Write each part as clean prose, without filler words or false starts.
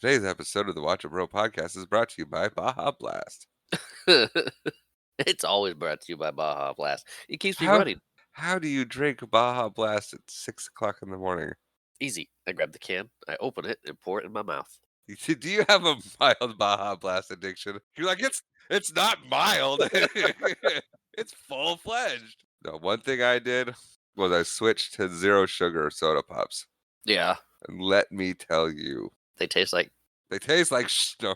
Today's episode of the Watch It Bro podcast is brought to you by Baja Blast. It's always brought to you by Baja Blast. It keeps me How running. how do you drink Baja Blast at 6 o'clock in the morning? Easy. I grab the can, I open it, and pour it in my mouth. Do you have a mild Baja Blast addiction? You're like, it's not mild. It's full-fledged. No, one thing I did was I switched to zero sugar soda pops. Yeah. And let me tell you, They taste like... they taste like no.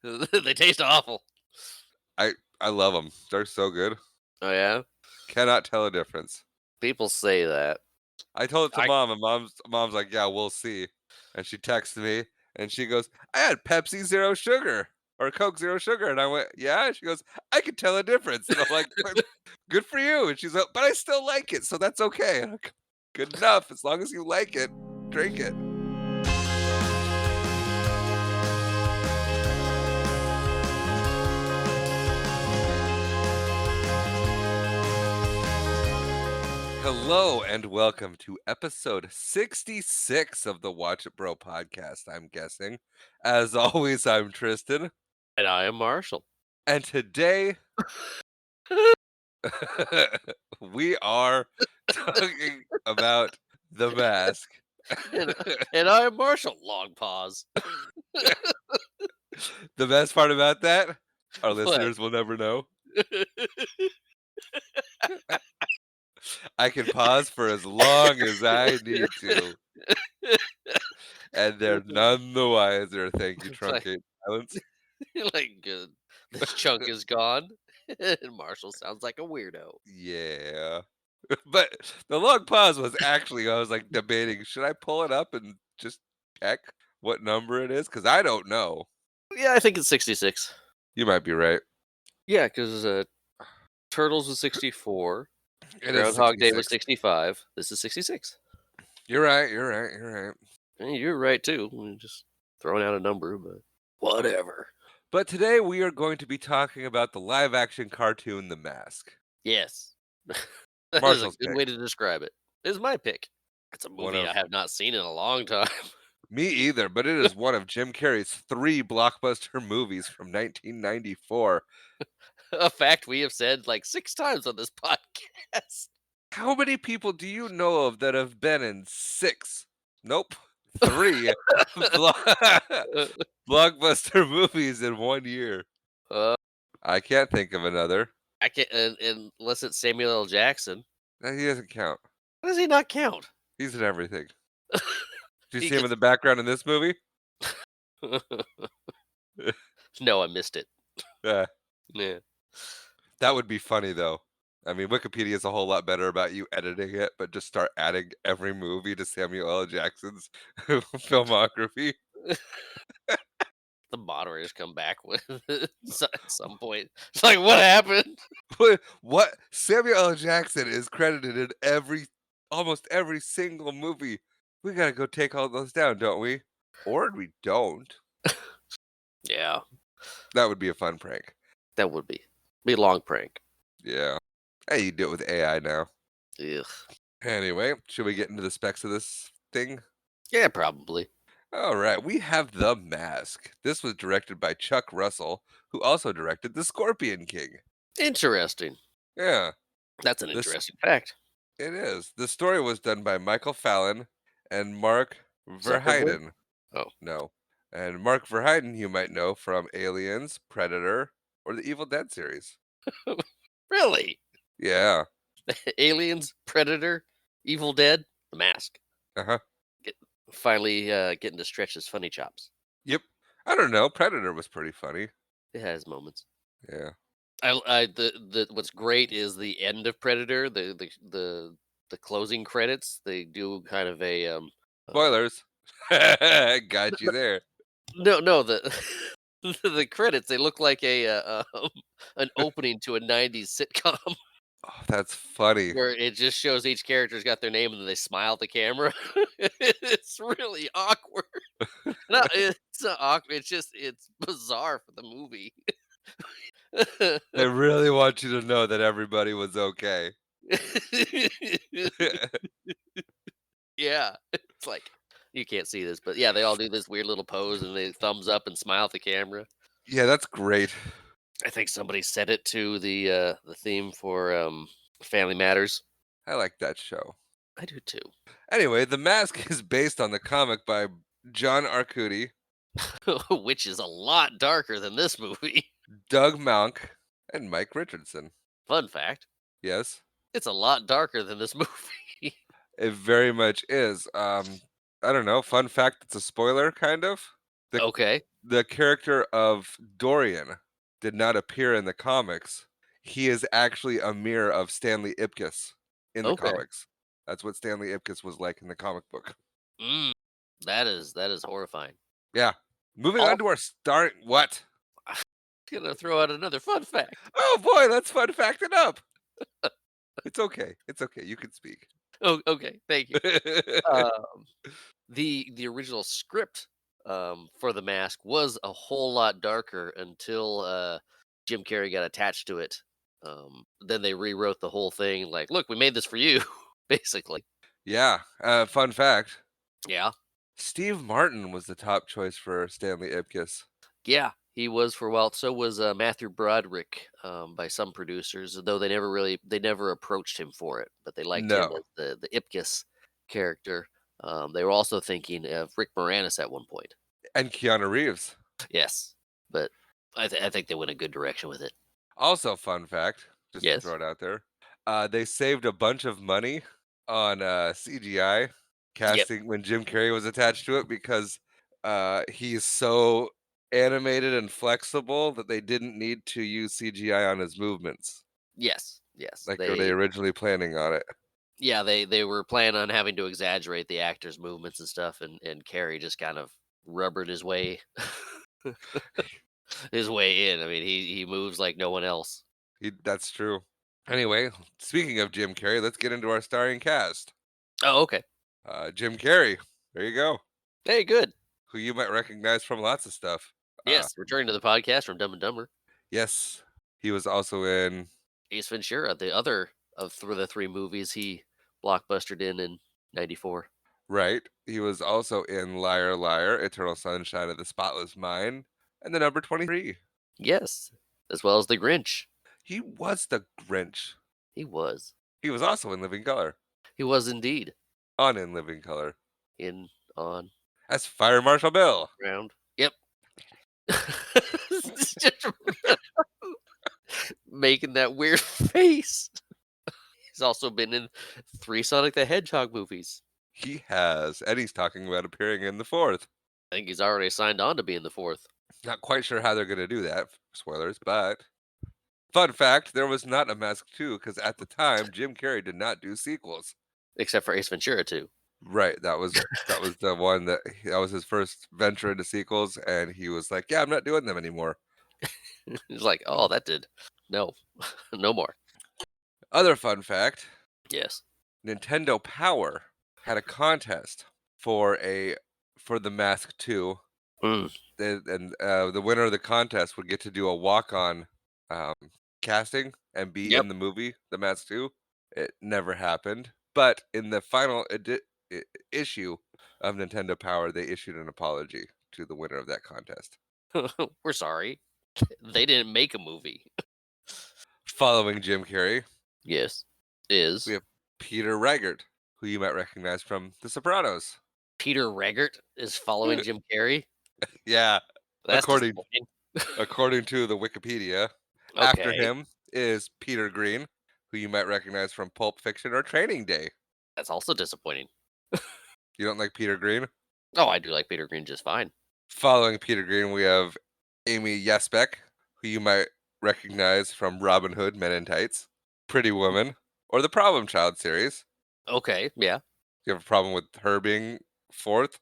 They taste awful. I love them. They're so good. Oh, yeah? Cannot tell a difference. People say that. I told it to I- mom, and mom's like, "Yeah, we'll see." And she texted me, and she goes, "I had Pepsi zero sugar or Coke zero sugar," and I went, "Yeah." And she goes, "I could tell a difference," and I'm like, "Good for you." And she's like, "But I still like it, so that's okay." And I'm like, good enough, as long as you like it, drink it. Hello and welcome to episode 66 of the Watch It Bro podcast, I'm guessing. As always, I'm Tristan. And I am Marshall. And today, we are talking about The Mask. And I am Marshall. Long pause. The best part about that, our What? listeners will never know. I can pause for as long as I need to. And they're none the wiser. Thank you, Truncate Silence. Like, this chunk is gone. And Marshall sounds like a weirdo. Yeah. But the long pause was actually, I was like debating, should I pull it up and just check what number it is? Because I don't know. Yeah, I think it's 66. You might be right. Yeah, because Turtles was 64. It is Groundhog Day was 66. 65. This is 66. You're right. You're right. You're right. And you're right, too. I'm just throwing out a number, but whatever. But today we are going to be talking about the live action cartoon, The Mask. Yes. That is a Marshall's good pick. way to describe it. It's my pick. It's a One movie of- I have not seen in a long time. Me either, but it is one of Jim Carrey's 3 blockbuster movies from 1994. A fact we have said like 6 times on this podcast. How many people do you know of that have been in 6? Nope. 3 blockbuster movies in 1 year. Uh, I can't think of another. I can't, unless it's Samuel L. Jackson. He doesn't count. How does he not count? He's in everything. Do you He see him in the background in this movie? No, I missed it. Yeah. Yeah. That would be funny, though. I mean, Wikipedia is a whole lot better about you editing it, but just start adding every movie to Samuel L. Jackson's filmography. The moderators come back with at some point. It's like, what happened? What? Samuel L. Jackson is credited in almost every single movie. We gotta go take all those down, don't we? Or we don't. Yeah, That would be a fun prank. that would be a long prank. Yeah. Hey, you do it with AI now. Ugh. Anyway, should we get into the specs of this thing? Yeah, probably. All right, we have The Mask. This was directed by Chuck Russell, who also directed The Scorpion King. Interesting. Yeah, That's an This- interesting fact. it is. The story was done by Michael Fallon and Mark Zuckerberg? Verheiden. Oh. No. And Mark Verheiden, you might know from Aliens, Predator, or the Evil Dead series. Really? Yeah. Aliens, Predator, Evil Dead, The Mask. Uh-huh. Finally getting to stretch his funny chops. Yep. I don't know. Predator was pretty funny. It has moments. Yeah. What's great is the end of Predator, the closing credits. They do kind of a Spoilers. Got you there. no the the credits. They look like an opening to a '90s sitcom Oh, that's funny. where it just shows each character's got their name and then they smile at the camera. It's really awkward. No, it's not awkward. It's bizarre for the movie. They really want you to know that everybody was okay. Yeah, it's like You can't see this, but yeah, they all do this weird little pose and they thumbs up and smile at the camera. Yeah, that's great. I think somebody set it to the theme for Family Matters. I like that show. I do too. Anyway, The Mask is based on the comic by John Arcudi, Which is a lot darker than this movie. Doug Monk, and Mike Richardson. Fun fact, Yes, it's a lot darker than this movie. it very much is. I don't know. Fun fact, it's a spoiler, kind of. The Okay. the character of Dorian did not appear in the comics. He is actually a mirror of Stanley Ipkiss in the Okay. comics. That's what Stanley Ipkiss was like in the comic book. Mm, that is horrifying. Yeah. Moving on Also, to our start. What? gonna throw out another fun fact. Oh boy, let's fun fact it up. It's okay. It's okay. You can speak. Oh, okay. Thank you. Um, the original script for The Mask was a whole lot darker until Jim Carrey got attached to it. Then they rewrote the whole thing. Like, look, we made this for you, basically. Yeah. Fun fact. Yeah, Steve Martin was the top choice for Stanley Ipkiss. yeah, he was for a while. So was Matthew Broderick by some producers, though they never approached him for it, but they liked him No. as the Ipkiss character. They were also thinking of Rick Moranis at one point. And Keanu Reeves. Yes, but I think they went a good direction with it. Also, fun fact, just to Yes. throw it out there, they saved a bunch of money on CGI Yep. casting when Jim Carrey was attached to it because he's so animated and flexible that they didn't need to use CGI on his movements Yes. Yes. like they originally planning on it. They were planning on having to exaggerate the actors' movements and stuff, and Carrie just kind of rubbered his way his way in. I mean, he moves like no one else. That's true. Anyway, speaking of Jim Carrey, let's get into our starring cast. Oh, okay. Jim Carrey, there you go, Hey, good. who you might recognize from lots of stuff. Yes, returning to the podcast from Dumb and Dumber. Yes, he was also in Ace Ventura, the other of the three movies he blockbustered in '94. right. He was also in Liar Liar, Eternal Sunshine of the Spotless Mind, and the number 23. Yes, as well as the Grinch. He was the Grinch. He was. He was also in Living Color. He was indeed On In Living Color. in on As Fire Marshal Bill. ground. Yep. Just making that weird face. He's also been in 3 Sonic the Hedgehog movies. He has, and he's talking about appearing in the fourth. I think he's already signed on to be in the 4th, Not quite sure how they're going to do that. Spoilers, but fun fact: there was not a Mask 2 because at the time Jim Carrey did not do sequels. except for Ace Ventura 2. Right, that was the one that was his first venture into sequels, and he was like, "Yeah, I'm not doing them anymore." He's like, "Oh, that did. No. No more." Other fun fact: Yes. Nintendo Power had a contest for the Mask 2. Mm. The winner of the contest would get to do a walk-on um, casting and be Yep. in the movie The Mask 2. It never happened, but in the final issue of Nintendo Power, they issued an apology to the winner of that contest. We're sorry. They didn't make a movie. Following Jim Carrey, Yes. we Is have Peter Riegert, who you might recognize from The Sopranos. Peter Reggert is following Jim Carrey? Yeah, That's according disappointing. according to the Wikipedia. After Okay. him is Peter Green, who you might recognize from Pulp Fiction or Training Day. That's also disappointing. You don't like Peter Green? Oh, I do like Peter Green just fine. Following Peter Green, we have Amy Yesbeck, who you might recognize from Robin Hood, Men in Tights, Pretty Woman, or the Problem Child series. Okay, yeah. You have a problem with her being fourth?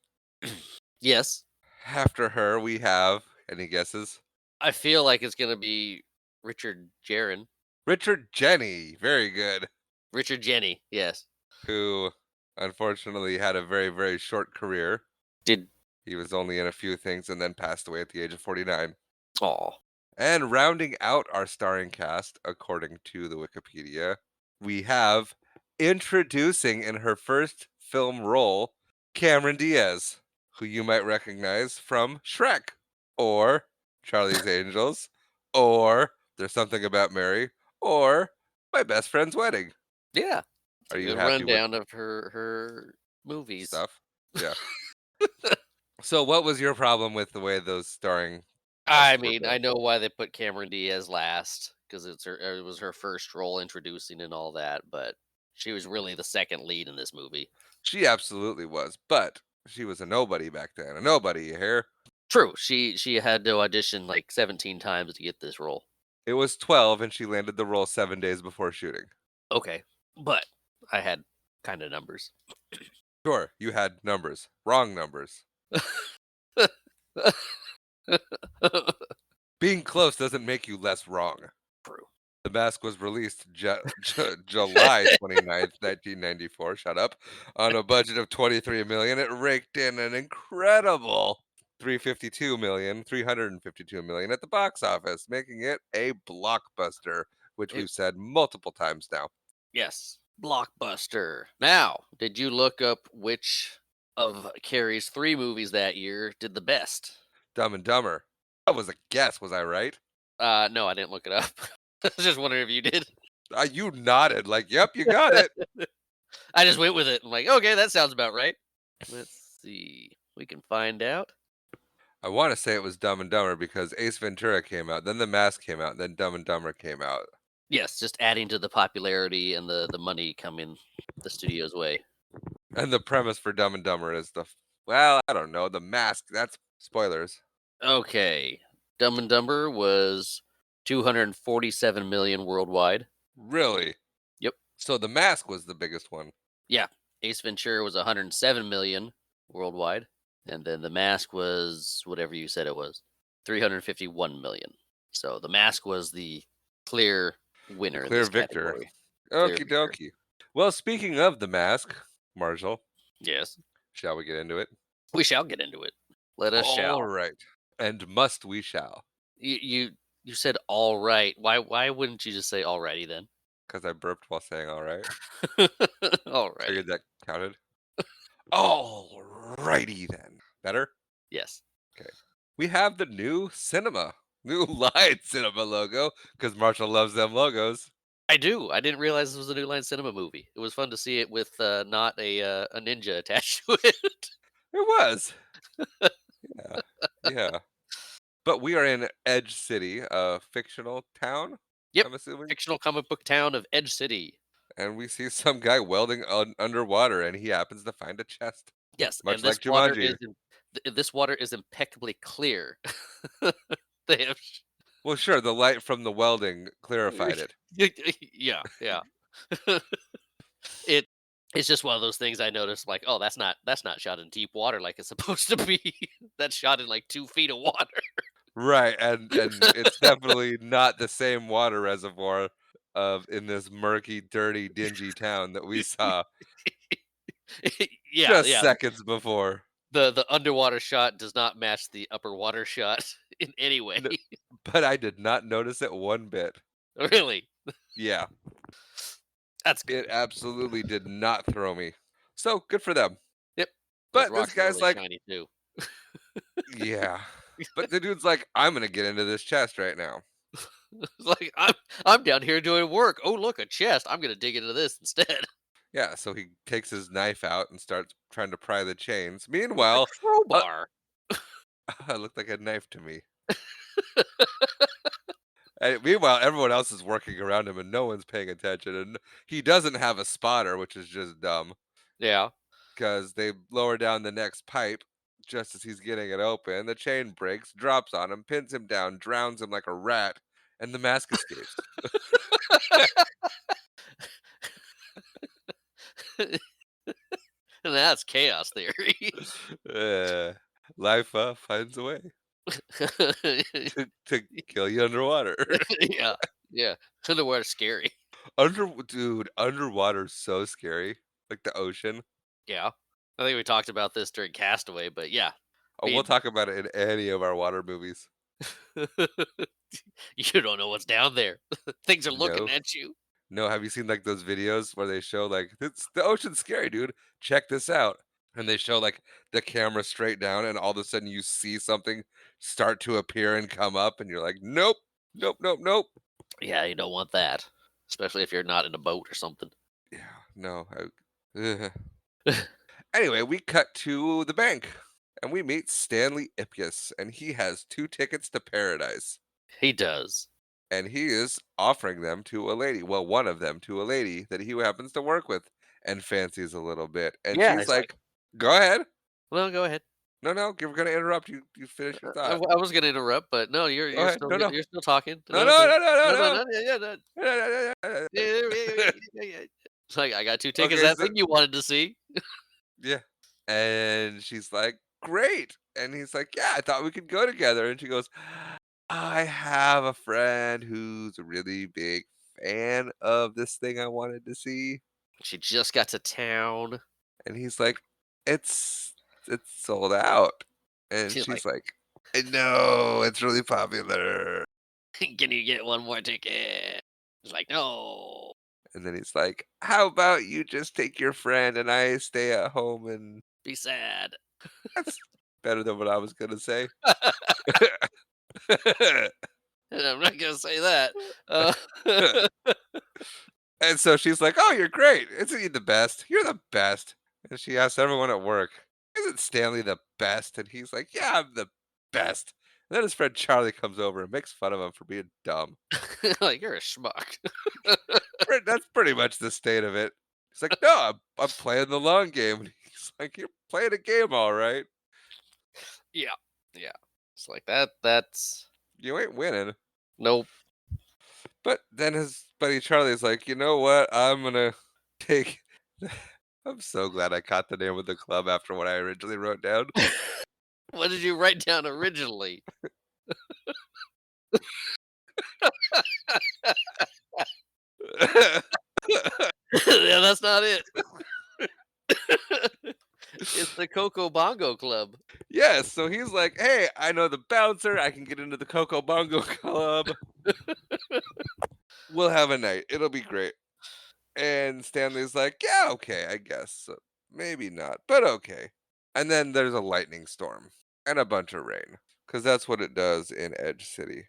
Yes. After her, we have, any guesses? I feel like it's gonna be Richard Jaron. Richard Jenny, very good, Richard Jenny, yes. who unfortunately had a very, very short career. Did He was only in a few things and then passed away at the age of 49. aw. And rounding out our starring cast, according to the Wikipedia, we have introducing in her first film role Cameron Diaz, who you might recognize from Shrek, or Charlie's Angels, or There's Something About Mary, or My Best Friend's Wedding. Yeah. It's Are a you good happy with rundown of her movies. stuff? Yeah. So, what was your problem with the way those starring I casts were mean, I built? know why they put Cameron Diaz last because it was her first role introducing and all that, but she was really the second lead in this movie. She absolutely was, but she was a nobody back then. A nobody, you hear? True, she had to audition like 17 times to get this role. It was 12, and she landed the role 7 days before shooting. Okay, but I had kind of numbers. Sure, you had numbers, wrong numbers. Being close doesn't make you less wrong. True. The Mask was released July 29th, 1994. Shut up. On a budget of 23 million, it raked in an incredible 352 million at the box office, making it a blockbuster, which It, we've said multiple times now. yes, blockbuster. Now, did you look up which of Carrie's 3 movies that year did the best? Dumb and Dumber. That was a guess, was I right? No, I didn't look it up. I was just wondering if you did. You nodded like, "Yep, you got it." I just went with it. I'm like, okay, that sounds about right. Let's see. We can find out. I want to say it was Dumb and Dumber because Ace Ventura came out, then The Mask came out, then Dumb and Dumber came out. Yes, just adding to the popularity and the money coming the studio's way. And the premise for Dumb and Dumber is well, I don't know, The Mask. That's spoilers. Okay. Dumb and Dumber was 247 million worldwide. Really? Yep. So The Mask was the biggest one. Yeah. Ace Ventura was 107 million worldwide. And then The Mask was whatever you said it was 351 million. So The Mask was the clear The winner in clear this victor. category. Clear Okie victor. dokie. Well, speaking of The Mask, Marshall, Yes. shall we get into it? We shall get into it. Let us All shall. right. And must we shall. You said all right. Why wouldn't you just say alrighty then? Because I burped while saying all right. Alrighty. Figured that counted. All righty then. Better? Yes. Okay. We have the new Lion Cinema logo, because Marshall loves them logos. I do. I didn't realize this was a New Line Cinema movie. It was fun to see it with not a ninja attached to it. It was. Yeah. Yeah. But we are in Edge City, a fictional town, Yep. I'm assuming. Fictional comic book town of Edge City. And we see some guy welding underwater, and he happens to find a chest, Yes, and much like Jumanji. this water is impeccably clear. They have Well, sure, the light from the welding clarified it. yeah, yeah. It it's just one of those things I noticed like, oh, that's not shot in deep water like it's supposed to be. That's shot in like 2 feet of water. Right, and it's definitely not the same water reservoir of in this murky, dirty, dingy town that we saw Yeah, just yeah. seconds before. The underwater shot does not match the upper water shot in any way. N But I did not notice it one bit. Really. Yeah, That's it good. absolutely did not throw me. So, good for them. Yep. Those But this rocks are guy's really like, shiny too. "Yeah." But the dude's like, "I'm gonna get into this chest right now." It's like I'm down here doing work. Oh, look, a chest. I'm gonna dig into this instead. Yeah, so he takes his knife out and starts trying to pry the chains. It's a Meanwhile, uh, crowbar. it looked like a knife to me. Meanwhile, everyone else is working around him and no one's paying attention. And he doesn't have a spotter, which is just dumb Yeah. because they lower down the next pipe just as he's getting it open. The chain breaks, drops on him, pins him down, drowns him like a rat, and the mask escapes. And that's chaos theory. uh, life finds a way to kill you underwater. Yeah. Yeah. Underwater scary. Dude, underwater's so scary. Like the ocean. Yeah. I think we talked about this during Castaway, but yeah. Oh, we'll Being talk about it in any of our water movies. you don't know what's down there. Things are looking No. at you. No, have you seen like those videos where they show like it's the ocean's scary, dude. Check this out. and they show like the camera straight down, and all of a sudden you see something start to appear and come up, and you're like, nope, nope, nope, nope. Yeah, you don't want that, especially if you're not in a boat or something. Yeah, no. Ugh. Anyway, we cut to the bank, and we meet Stanley Ipkiss, and he has 2 tickets to paradise, He does. and he is offering them to a lady. Well, one of them to a lady that he happens to work with and fancies a little bit. And Yeah, she's he's like, like, "Go ahead. "Well, go ahead." No, no, we're gonna interrupt you. You finish your thought. I was gonna interrupt, but no, Go ahead. No, no, you're still talking. no, No, no, no, no, no, no, no, no, no, yeah, yeah, no. no." Yeah, yeah, yeah, yeah, yeah, yeah. It's like, "I got 2 tickets, Okay, that so thing you wanted to see." yeah, and she's like, "Great," and he's like, "Yeah, I thought we could go together." And she goes, "I have a friend who's a really big fan of this thing I wanted to see." She just got to town. And he's like, "It's sold out." And She's like, she's like, "I know, it's really popular." "Can you get 1 more ticket?" He's like, "No." And then he's like, "How about you just take your friend and I stay at home?" And Be sad. that's better than what I was gonna say. And I'm not gonna say that. Uh, And so she's like, "Oh, you're great. Isn't he the best? You're the best." And she asks everyone at work, "Isn't Stanley the best?" And he's like, "Yeah, I'm the best." And then his friend Charlie comes over and makes fun of him for being dumb. like, "You're a schmuck." That's pretty much the state of it. He's like, "No, I'm playing the long game." And he's like, "You're playing a game, all right. Yeah, yeah. It's like, that's You ain't winning." nope. But then his buddy Charlie's like, "You know what? I'm gonna take." I'm so glad I caught the name of the club after what I originally wrote down. What did you write down originally? Yeah, that's not it. It's the Coco Bongo Club. Yes, so he's like, "Hey, I know the bouncer. I can get into the Coco Bongo Club. We'll have a night. It'll be great." And Stanley's like, "Yeah, okay, I guess. So maybe not, but okay." And then there's a lightning storm and a bunch of rain because that's what it does in Edge City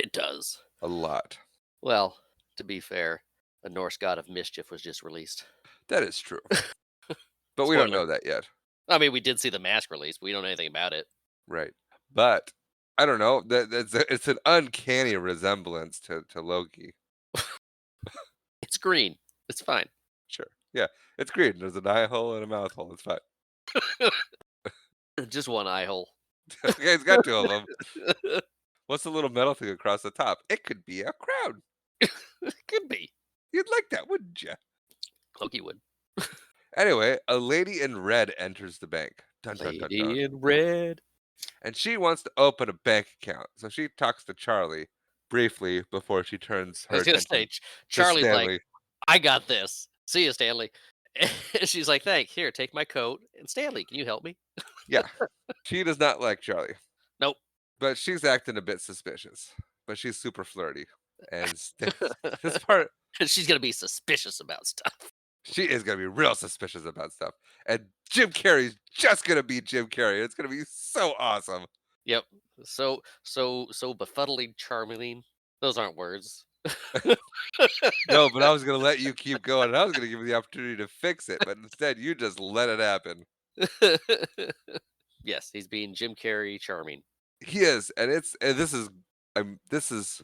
It does. a lot. Well, to be fair, a Norse god of mischief was just released. That is true, but we don't Spoiler. know that yet, I mean, we did see the mask release, but we don't know anything about it. right? But I don't know. It's an uncanny resemblance to Loki. It's green. It's fine. Sure, yeah, it's green. There's an eye hole and a mouth hole. It's fine. Just one eye hole. Okay, it's got 2 of them. What's the little metal thing across the top? It could be a crown. Could be. You'd like that, wouldn't you? Loki would. Anyway, a lady in red enters the bank. Dun dun dun dun. Lady in red. And she wants to open a bank account. So she talks to Charlie briefly before she turns I her was gonna say, attention to Charlie's like, Stanley. "I got this. See you, Stanley." And she's like, "Thanks. Here, take my coat." And Stanley, can you help me? Yeah, she does not like Charlie, Nope. but she's acting a bit suspicious. But she's super flirty. And this part, She's gonna be suspicious about stuff. she is going to be real suspicious about stuff. And Jim Carrey's just going to be Jim Carrey. It's going to be so awesome. Yep. So befuddling, charming. Those aren't words. No, but I was gonna let you keep going, and I was gonna give you the opportunity to fix it, but instead you just let it happen. Yes, he's being Jim Carrey charming. He is, and this is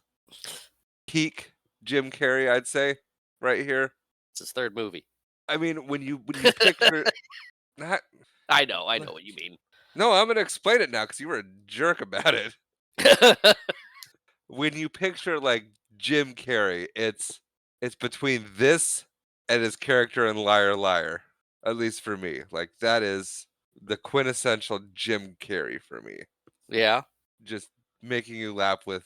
peak Jim Carrey, I'd say, right here. It's his 3rd movie. I mean, when you picture not I know what you mean. no, I'm gonna explain it now because you were a jerk about it. When you picture like Jim Carrey, it's between this and his character in Liar Liar. At least for me, like that is the quintessential Jim Carrey for me. Yeah. Just making you laugh with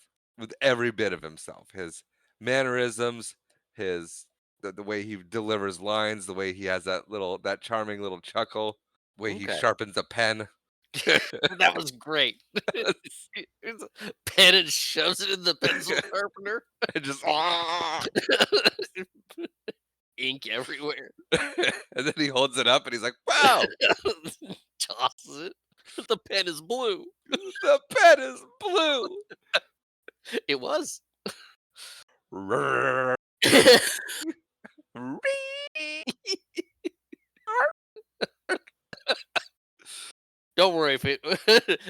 every bit of himself, his mannerisms, the way he delivers lines, the way he has that charming little chuckle, way he Okay. sharpens a pen. That was great. It's a pen and shoves it in the pencil sharpener. And just ink everywhere. And then he holds it up and he's like, "Wow, Tosses it. The pen is blue. the pen is blue." It was. Rrrr. Don't worry,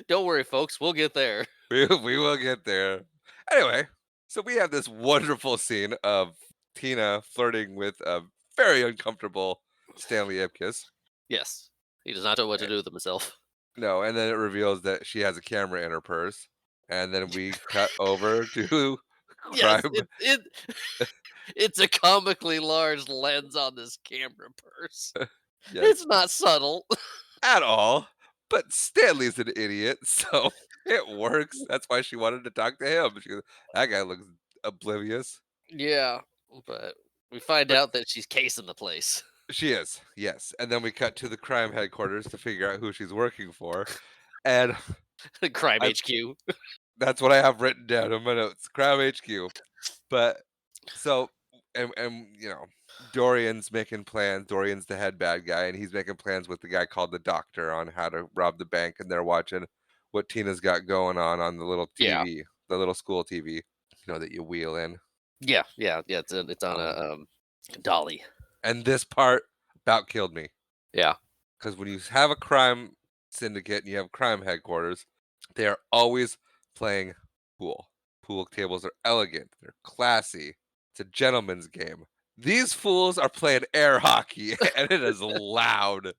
don't worry, folks. We'll get there. We will get there. Anyway, so we have this wonderful scene of Tina flirting with a very uncomfortable Stanley Ipkiss. Yes, he does not know what to Eh, do with himself. No, and then it reveals that she has a camera in her purse. And then we cut over to Yes, crime. it's a comically large lens on this camera purse. Yes, It's not subtle. at all. But Stanley's an idiot, so it works. That's why she wanted to talk to him. She goes, that guy looks oblivious. Yeah, but we find But out that she's casing the place. she is, yes. And then we cut to the crime headquarters to figure out who she's working for. And Crime I HQ. that's what I have written down in my notes, Crime HQ. But so and Dorian's making plans. Dorian's the head bad guy, and he's making plans with the guy called the doctor on how to rob the bank, and they're watching what Tina's got going on the little Yeah, TV, the little school TV, that you wheel in. yeah. It's on Um, a dolly. and this part about killed me. Yeah, Because when you have a crime syndicate and you have crime headquarters, they are always playing pool. Pool tables are elegant, they're classy. It's a gentleman's game. These fools are playing air hockey, and it is loud.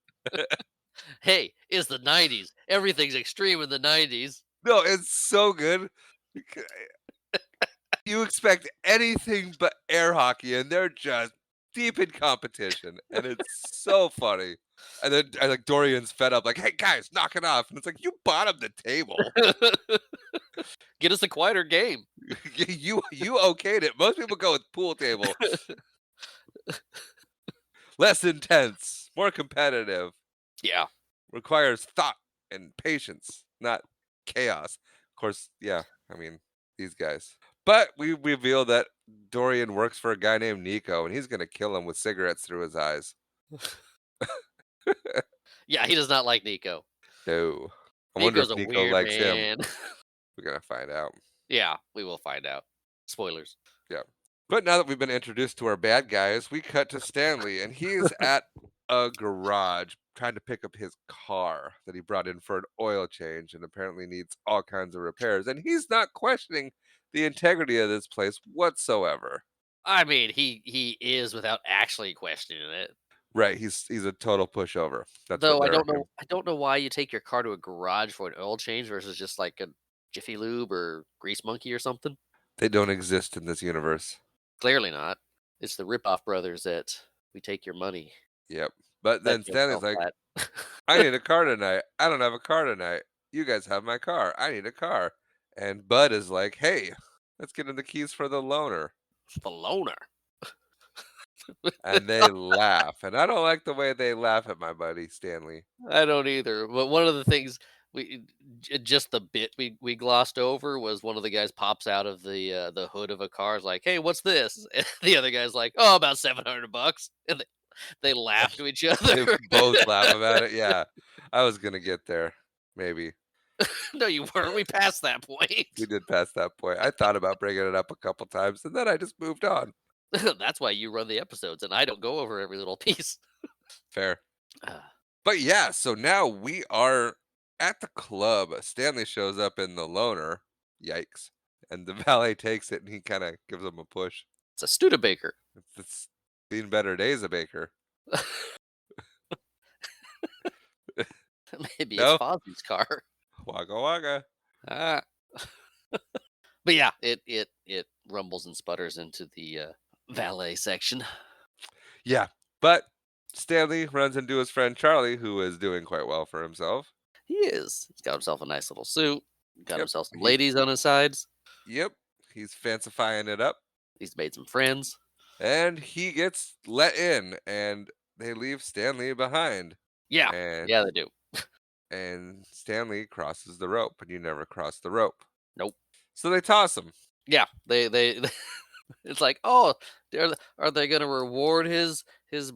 hey, it's the '90s. Everything's extreme in the '90s. No, it's so good. You expect anything but air hockey, and they're just deep in competition, and it's so funny. And then like Dorian's fed up, like, "Hey guys, knock it off!" And it's like, "You bottomed the table. Get us a quieter game. You okayed it." Most people go with pool table, less intense, more competitive, Yeah, requires thought and patience, not chaos. Of course, yeah. I mean, these guys. But we reveal that Dorian works for a guy named Nico, and he's gonna kill him with cigarettes through his eyes. yeah. He does not like Nico. No. I wonder Nico's if a Nico weird likes him. man. We're gonna find out. Yeah, we will find out. Spoilers. Yeah. But now that we've been introduced to our bad guys, we cut to Stanley, and he's at a garage trying to pick up his car that he brought in for an oil change and apparently needs all kinds of repairs. And he's not questioning the integrity of this place whatsoever. I mean, he is without actually questioning it. Right, he's a total pushover. That's what Though they're I don't know why you take your car to a garage for an oil change versus just like a Jiffy Lube or Grease Monkey or something. they don't exist in this universe. Clearly not. It's the Ripoff brothers that we take your money. Yep. But That then joke Stanley's fell like, flat. I need a car tonight. I don't have a car tonight. You guys have my car. I need a car. And Bud is like, hey, let's get him the keys for the loaner. The loner. And they laugh. And I don't like the way they laugh at my buddy Stanley. I don't either. But one of the things just the bit we glossed over was one of the guys pops out of the hood of a car, is like, "Hey, what's this?" And the other guy's like, "Oh, about $700," and they laugh to each They other. both laugh about it. Yeah. I was gonna get there. Maybe. No, you weren't. We passed that We point. did pass that point. I thought about bringing it up a couple times and then I just moved on. That's why you run the episodes, and I don't go over every little piece. Fair. Uh, But yeah, so now we are at the club. Stanley shows up in the loaner. Yikes. And the valet takes it and he kind of gives him a push. it's a Studebaker. It's seen better days, a baker. Maybe it's No? Fozzie's car. Wagga wagga. Ah. But yeah, it rumbles and sputters into the valet section. Yeah. But Stanley runs into his friend Charlie, who is doing quite well for himself. He is. He's got himself a nice little suit. Got Yep. himself some He ladies on his sides. yep. He's fancifying it up. He's made some friends. And he gets let in and they leave Stanley behind. Yeah, And yeah, they do. Stanley crosses the rope and you never cross the rope. Nope. So they toss him. Yeah, they It's like, oh, are they going to reward his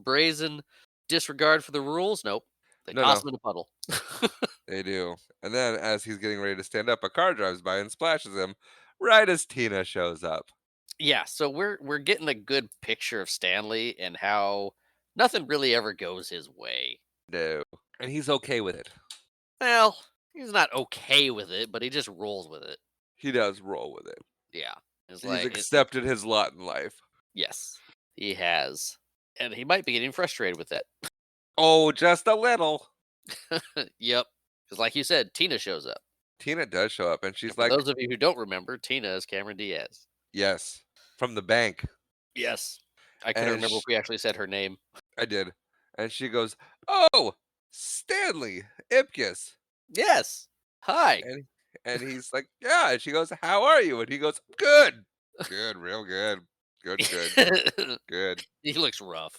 brazen disregard for the rules? Nope. They No, toss no, him in a puddle. they do. And then as he's getting ready to stand up, a car drives by and splashes him right as Tina shows up. Yeah, so we're getting a good picture of Stanley and how nothing really ever goes his way. No. And he's okay with it. Well, he's not okay with it, but he just rolls with it. He does roll with it. Yeah, it's He's like accepted his lot in life. yes, he has, and he might be getting frustrated with that. Oh, just a little. Yep, because like you said, Tina shows up. Tina does show up and And she's for like, those of you who don't remember, Tina is Cameron Diaz. yes, from the bank. Yes, I couldn't And remember if we actually said her name. I did. And she goes, "Oh, Stanley Ipkiss." Yes. Hi. And he's like, "Yeah." And she goes, "How are you?" And he goes, "Good. Good, real good. Good, good, good." He looks rough.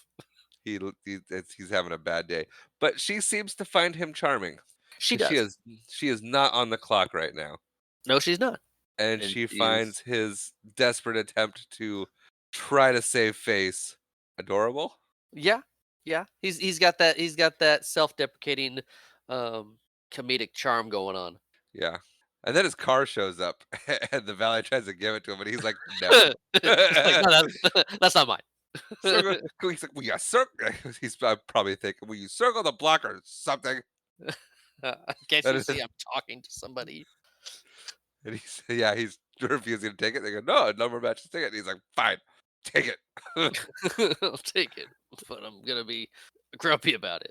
He's having a bad day. But she seems to find him charming She because does. she is not on the clock right now. No, she's not. And And she she's finds his desperate attempt to try to save face adorable. yeah, yeah. He's got that self-deprecating um comedic charm going on. Yeah. And then his car shows up and the valet tries to give it to him, and he's like, "No." It's like, no, that's not mine. Circle he's like, "Will you circle?" He's probably thinking, "Will you circle the block or something?" Can't And you it see is I'm talking to somebody? and he's yeah, he's refusing to take it. They go, "No, number matches ticket." And he's like, "Fine, take it." I'll take it, but I'm gonna be grumpy about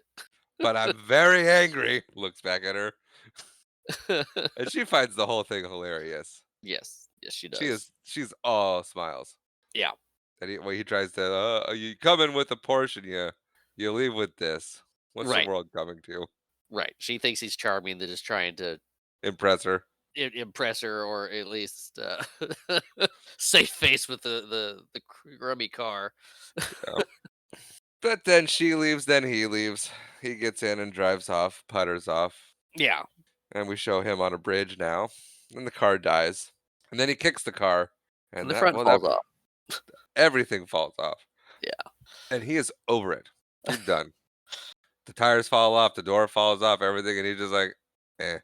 "But I'm very angry." Looks back at her, it. and she finds the whole thing hilarious. Yes, yes, she does. She's all smiles. Yeah, And he tries to, "You come in with a portion, you leave with this. What's the right, world coming to?" right. She thinks he's charming. They're just trying to Impress her. impress her, or at least save face with the crummy car. Yeah. But then she leaves, then he leaves. He gets in and drives off, putters off, Yeah, and we show him on a bridge now. And the car dies. And then he kicks the car, and and the front that falls off. everything falls off. Yeah. And he is over it. He's done. The tires fall off, the door falls off, everything, and he's just like, eh.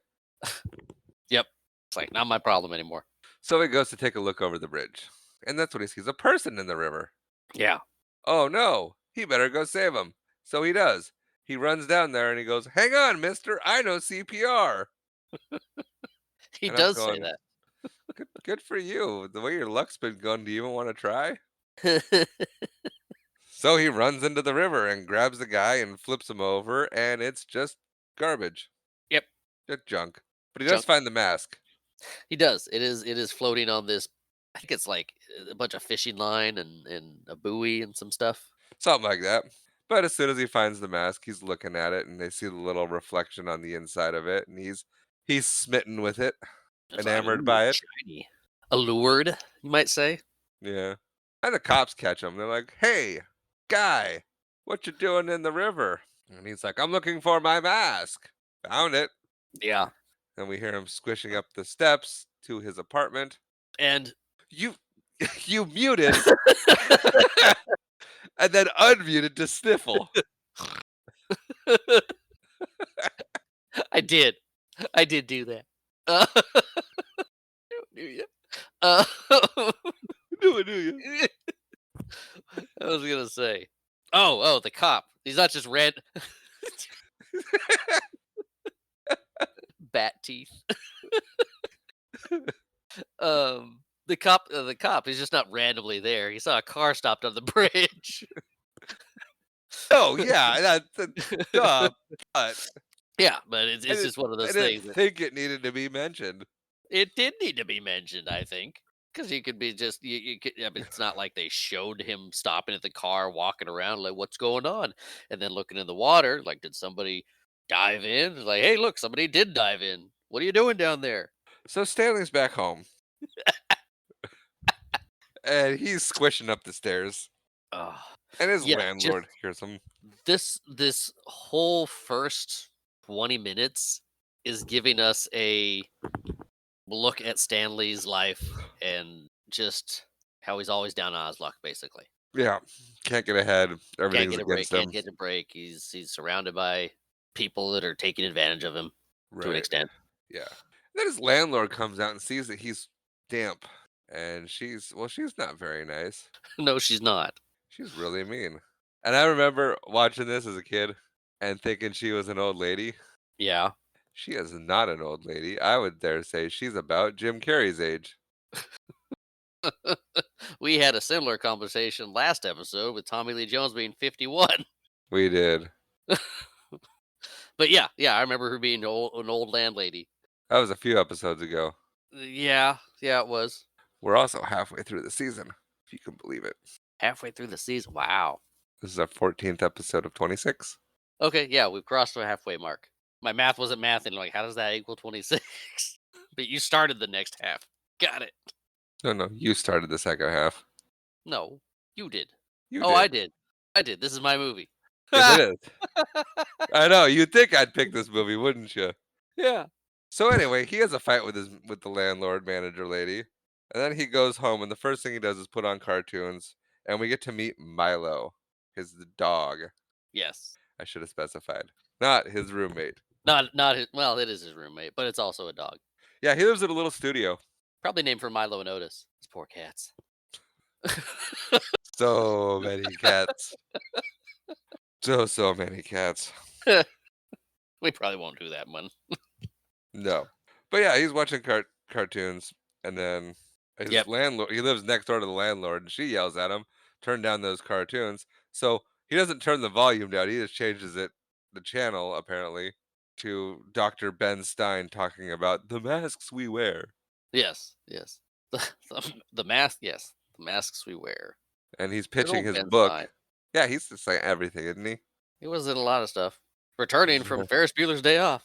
Yep. It's like not my problem anymore. So he goes to take a look over the bridge. And that's when he sees a person in the river. Yeah, Oh no, he better go save him. So he does. He runs down there and he goes, "Hang on, mister, I know CPR." he And I'm does say going, that. good for you. The way your luck's been going, do you even want to try? So he runs into the river and grabs the guy and flips him over, and it's just garbage, Yep, just junk. But he does junk. find the mask. He does. It is floating on this. I think it's like a bunch of fishing line and a buoy and some stuff. Something like that. But as soon as he finds the mask, he's looking at it and they see the little reflection on the inside of it, and he's smitten with it, It's like enamored ooh, by it. shiny, allured, you might say. Yeah. And the cops catch him. They're like, "Hey, guy, what you doing in the river?" And he's like, "I'm looking for my mask." Found it. Yeah, And we hear him squishing up the steps to his apartment. and You you muted and then unmuted to sniffle. I did. I did do that. Uh, do you? Uh, Do it, do you? I was gonna say. Oh, the cop. He's not just red bat teeth. The cop is just not randomly there. He saw a car stopped on the bridge. Oh yeah, duh. But Yeah, but it's I it's didn't, just one of I those didn't things that think it needed to be mentioned. it did need to be mentioned, I think. Because you could be just you could. I mean, it's not like they showed him stopping at the car, walking around, like what's going on, and then looking in the water. Like, did somebody dive in? Like, hey, look, somebody did dive in. What are you doing down there? So Stanley's back home and he's squishing up the stairs. Oh, And his yeah, just landlord hears him. this whole first 20 minutes is giving us a look at Stanley's life and just how he's always down on his luck, basically. Yeah, can't get ahead. Can't Everything's get a break, against can't him. get a break. He's surrounded by people that are taking advantage of him to an Right. extent. Yeah. Then his landlord comes out and sees that he's damp, and she's not very nice. No, she's not. She's really mean. And I remember watching this as a kid and thinking she was an old lady. Yeah. She is not an old lady. I would dare say she's about Jim Carrey's age. We had a similar conversation last episode with Tommy Lee Jones being 51. We did. But yeah, I remember her being an old landlady. That was a few episodes ago. Yeah, it was. We're also halfway through the season, if you can believe it. Halfway through the season. Wow. This is our 14th episode of 26. Okay, yeah, we've crossed the halfway mark. My math wasn't mathing. Like, how does that equal 26? But you started the next half. Got it. No, no, you started the second half. No, you did. You Oh, I did. did. I did. This is my movie. Yes, it is. I know. You'd think I'd pick this movie, wouldn't you? Yeah. So anyway, he has a fight with the landlord manager lady, and then he goes home, and the first thing he does is put on cartoons, and we get to meet Milo, his dog. Yes. I should have specified, not his roommate. Not his, well, it is his roommate, but it's also a dog. Yeah, he lives in a little studio. Probably named for Milo and Otis. These poor cats. So many cats. So many cats. We probably won't do that one. No, but yeah, he's watching cartoons, and then his Yep. landlord. He lives next door to the landlord, and she yells at him, "Turn down those cartoons." So he doesn't turn the volume down. He just changes the channel apparently, to Dr. Ben Stein talking about the masks we wear, Yes. The mask. Yes, the masks we wear. and he's Good pitching old his Ben book. Stein. Yeah, he's just saying everything, isn't he? He was in a lot of stuff. Returning from Ferris Bueller's Day Off.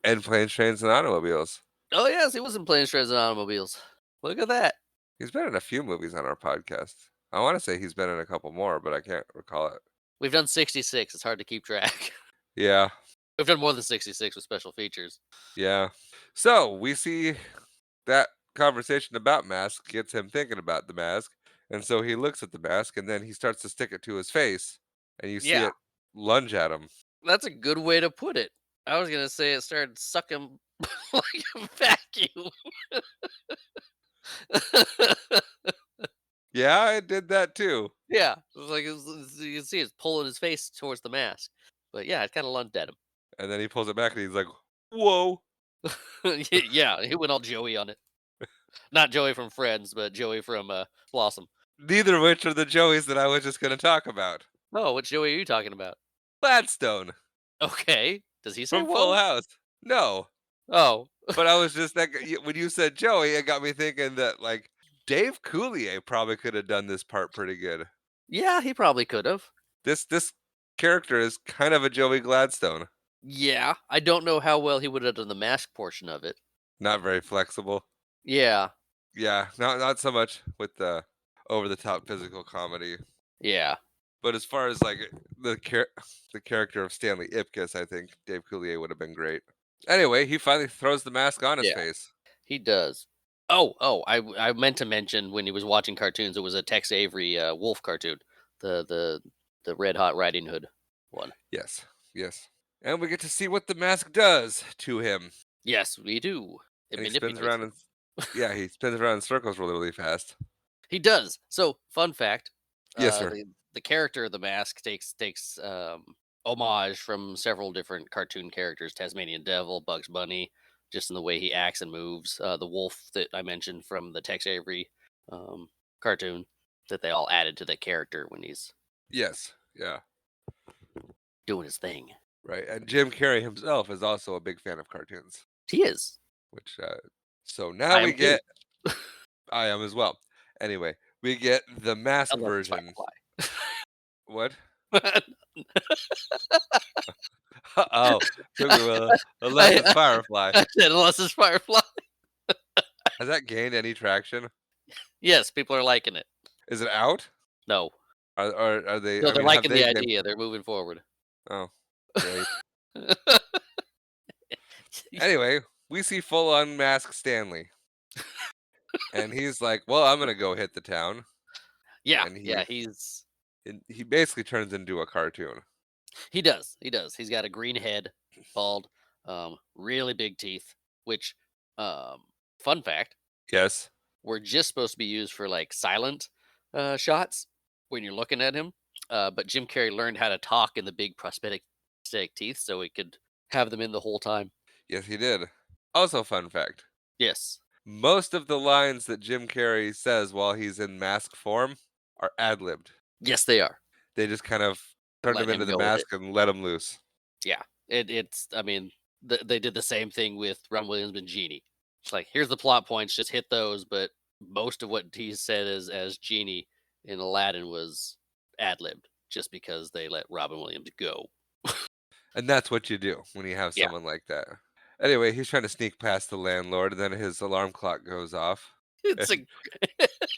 And planes, trains, and automobiles. Oh yes, he was in Planes, Trains, and Automobiles. Look at that. He's been in a few movies on our podcast. I want to say he's been in a couple more, but I can't recall it. We've done 66. It's hard to keep track. Yeah, We've done more than 66 with special features. yeah. So we see that conversation about mask gets him thinking about the mask, and so he looks at the mask, and then he starts to stick it to his face, and you see Yeah, it lunge at him. that's a good way to put it. I was gonna say it started sucking like a vacuum. Yeah, I did that too. Yeah, it was like you can see it's pulling his face towards the mask. But yeah, it kind of lunged at him. And then he pulls it back, and he's like, "Whoa!" Yeah, he went all Joey on it. Not Joey from Friends, but Joey from Blossom. Neither of which are the Joeys that I was just going to talk about. Oh, which Joey are you talking about? Gladstone Okay. Does he say from Full whoa? House. No, Oh, but I was just when you said Joey, it got me thinking that like Dave Coulier probably could have done this part pretty good. yeah, he probably could have. This character is kind of a Joey Gladstone. Yeah, I don't know how well he would have done the mask portion of it. Not very flexible. Yeah, Yeah, not so much with the over the top physical comedy. yeah, But as far as like the character of Stanley Ipkiss, I think Dave Coulier would have been great. Anyway, he finally throws the mask on his yeah, face. he does. I meant to mention when he was watching cartoons, it was a Tex Avery Wolf cartoon, the Red Hot Riding Hood one. Yes, yes. And we get to see what the mask does to him. Yes, we do. It And he spins manipulates around him. yeah, he spins around in circles really, really fast. He does. So, fun fact: Yes, sir. the character of the mask takes homage from several different cartoon characters: Tasmanian Devil, Bugs Bunny, just in the way he acts and moves. The wolf that I mentioned from the Tex Avery um, cartoon that they all added to the character when he's Yes, yeah, doing his thing. right. And Jim Carrey himself is also a big fan of cartoons, He is. which so I now am we too. get I am as well. Anyway, we get the mask Unless it's version. What? Firefly. Oh, took me unless it's Firefly. I said unless it's Firefly. Has that gained any traction? Yes, people are liking it. Is it out? No, Are they? no, I they're mean, have liking the they gained? idea. They're moving forward. Oh, great. Anyway, we see full unmasked Stanley. and he's like, "Well, I'm gonna go hit the town," Yeah, and yeah, he basically turns into a cartoon. he does, he does. He's got a green head, bald, really big teeth, which, um, fun fact, Yes. were just supposed to be used for, like, silent, shots when you're looking at him, but Jim Carrey learned how to talk in the big prosthetic teeth so he could have them in the whole time. Yes, he did. Also, fun fact, Yes. most of the lines that Jim Carrey says while he's in mask form are ad-libbed. Yes, they are. They just kind of turned Let him into him the go with it. mask and let him loose. Yeah. It's I mean, they did the same thing with Ron Williams and Genie. It's like, "Here's the plot points, just hit those," but most of what he said as Genie in Aladdin was ad-libbed just because they let Robin Williams go. And that's what you do when you have Yeah. someone like that. Anyway, he's trying to sneak past the landlord, and then his alarm clock goes off. It's a And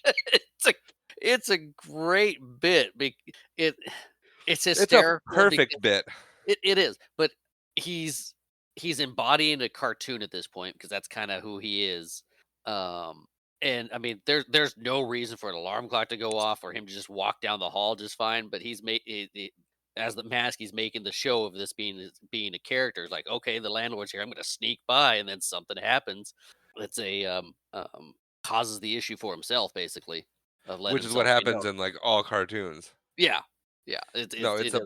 it's a it's a great bit. It it's it's a hysterical because perfect bit. it is, but he's he's embodying a cartoon at this point because that's kinda who he is. Um, and I mean, there's no reason for an alarm clock to go off or him to just walk down the hall just fine, but he's made it as the mask, he's making the show of this being a character. It's like, "Okay, the landlord's here, I'm gonna sneak by," and then something happens. It's causes the issue for himself, basically, of letting Which is what himself be happens known. in, like, all cartoons. Yeah. Yeah, No, it is.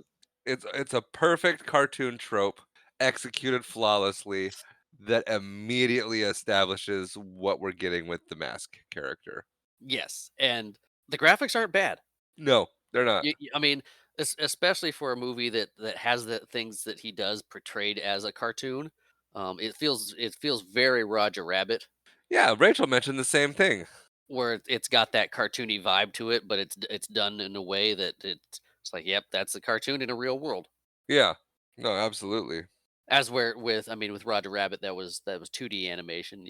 it's a perfect cartoon trope executed flawlessly that immediately establishes what we're getting with the Mask character. Yes, and the graphics aren't bad. No, they're not. I mean, especially for a movie that has the things that he does portrayed as a cartoon, it feels very Roger Rabbit, Yeah, Rachel mentioned the same thing. where it's got that cartoony vibe to it, but it's done in a way that it's like, yep, that's a cartoon in a real world. Yeah. No, absolutely. As where with I mean, with Roger Rabbit, that was 2D animation.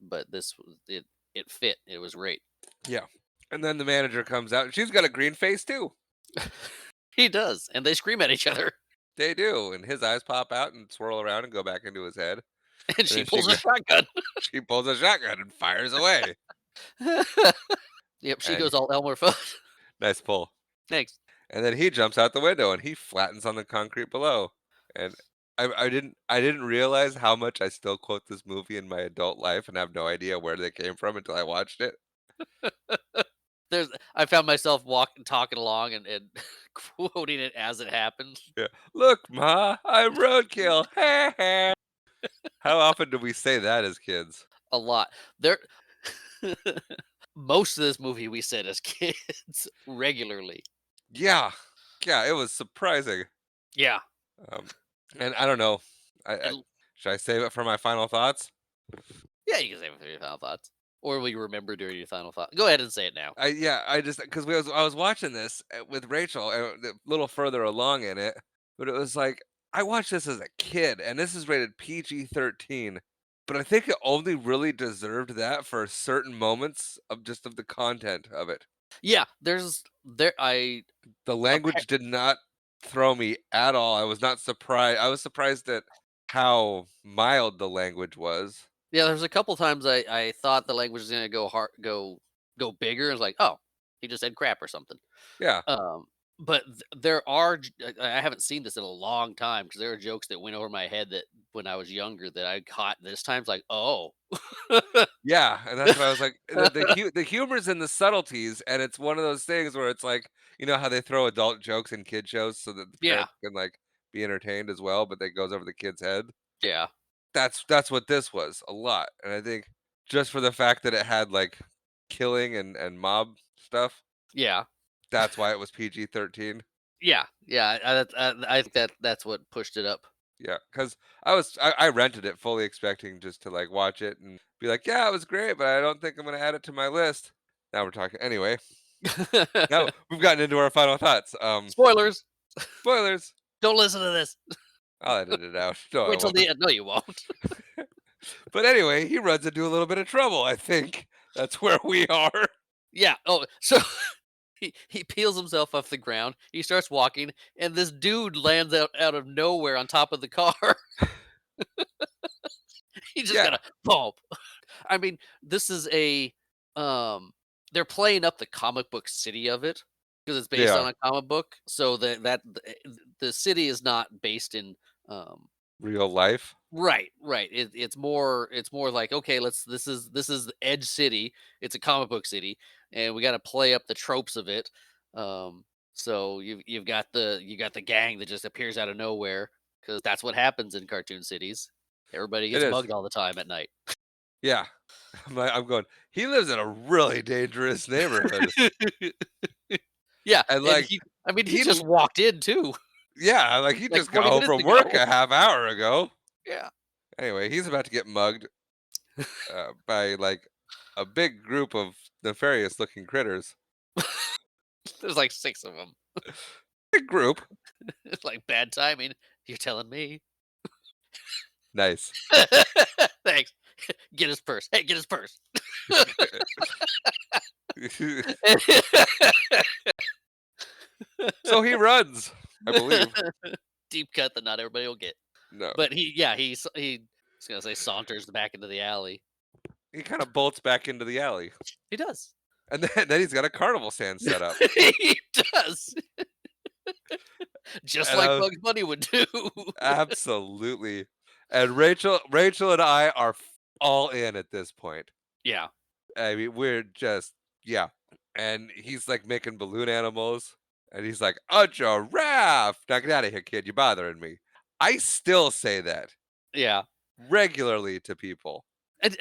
But this it fit. It was great. Yeah. And then the manager comes out, and she's got a green face too. He does, and they scream at each other, They do, and his eyes pop out and swirl around and go back into his head, and and she then she pulls a go shotgun. she pulls a shotgun and fires away. Yep, she And goes all Elmer Fudd. nice pull. Thanks. And then he jumps out the window and he flattens on the concrete below. And I didn't realize how much I still quote this movie in my adult life and have no idea where they came from until I watched it. I found myself walking, talking along, and quoting it as it happened Yeah. Look, Ma, I'm roadkill. How often do we say that as kids? a lot. There, most of this movie we said as kids regularly. Yeah. Yeah, it was surprising. Yeah, Um, and I don't know. I and should I save it for my final thoughts? yeah, you can say it with your final thoughts, or will you remember during your final thought? Go ahead and say it now. I just because I was watching this with Rachel a little further along in it, but it was like I watched this as a kid, and this is rated PG-13, but I think it only really deserved that for certain moments of the content of it. Yeah, there's there. I The appa- language did not throw me at all. I was not surprised. I was surprised at how mild the language was. Yeah, there's a couple times I thought the language was gonna go hard, go bigger. I was like, oh, he just said crap or something. Yeah, Um, but there are I haven't seen this in a long time because there are jokes that went over my head that when I was younger that I caught this time. It's like, oh, yeah, and that's what I was like, the humor's in the subtleties, and it's one of those things where it's like, you know how they throw adult jokes in kid shows so that the yeah, parents can, like, be entertained as well, but that goes over the kid's head? yeah, That's what this was, a lot, and I think just for the fact that it had, like, killing and mob stuff, yeah, that's why it was PG-13. yeah, yeah. I think that's what pushed it up. Yeah, 'cause I rented it fully expecting just to, like, watch it and be like, "Yeah, it was great, but I don't think I'm gonna add it to my list." Now we're talking anyway. Now we've gotten into our final thoughts. Spoilers. Spoilers. Don't listen to this. I'll edit it out. No, I Wait till won't. the end. No, you won't. But anyway, he runs into a little bit of trouble, I think. That's where we are. Yeah. Oh, so he peels himself off the ground. He starts walking, and this dude lands out of nowhere on top of the car. He just got Yeah. a bump. I mean, this is a um, they're playing up the comic book city of it because it's based Yeah, on a comic book. So the city is not based in um real life. right. It's more like, okay, this is the Edge City. It's a comic book city, and we got to play up the tropes of it. So you got the gang that just appears out of nowhere because that's what happens in cartoon cities. Everybody It gets is. mugged all the time at night. Yeah. I'm going, he lives in a really dangerous neighborhood. Yeah, And and like he he just l- walked in too, yeah, like he like just got 20 home minutes from work ago. a half hour ago. Yeah. Anyway, he's about to get mugged by like a big group of nefarious looking critters. There's like 6 of them. Big group. It's like bad timing. You're telling me. Nice. Thanks. Get his purse. Hey, get his purse. So he runs, I believe. Deep cut that not everybody will get. No. But he I was gonna say saunters back into the alley. He kind of bolts back into the alley. He does. And then he's got a carnival stand set up. He does. Just And like I was Bugs Bunny would do. absolutely. And Rachel and I are all in at this point. Yeah. I mean, we're just yeah. And he's like making balloon animals, and he's like, "A giraffe! Now get out of here, kid. You're bothering me." I still say that Yeah. regularly to people, And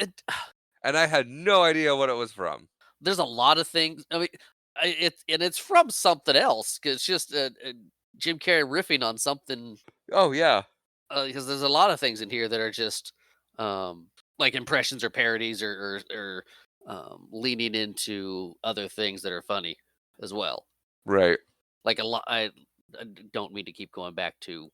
and I had no idea what it was from. there's a lot of things. I mean, it's from something else. 'Cause it's just Jim Carrey riffing on something. Oh yeah, Because there's a lot of things in here that are just like impressions or parodies or leaning into other things that are funny as well. right. Like a lot. I don't mean to keep going back to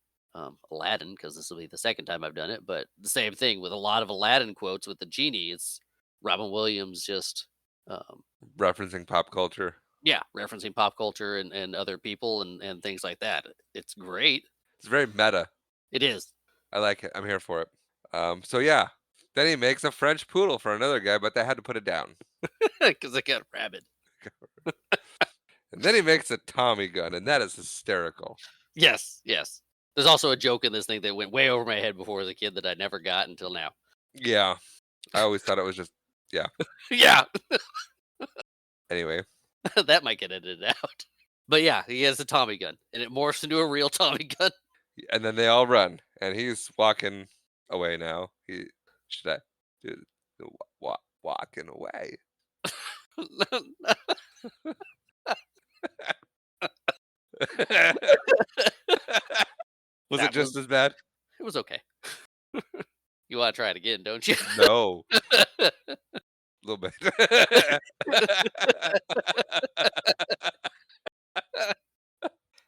Aladdin because this will be the second time I've done it, but the same thing with a lot of Aladdin quotes with the genie. It's Robin Williams just um, Referencing pop culture. yeah, referencing pop culture and other people and things like that. It's great. It's very meta. It is. I like it. I'm here for it. So yeah. Then he makes a French poodle for another guy, but they had to put it down. Because I got rabid. And then he makes a Tommy gun, and that is hysterical. Yes, yes. There's also a joke in this thing that went way over my head before as a kid that I never got until now. Yeah. I always thought it was just yeah. Yeah, Anyway, that might get edited out. But yeah, he has a Tommy gun, and it morphs into a real Tommy gun. and then they all run, and he's walking away now. He should I do the walking away? Was it That just was as bad? it was okay. You want to try it again, don't you? No, a little bit.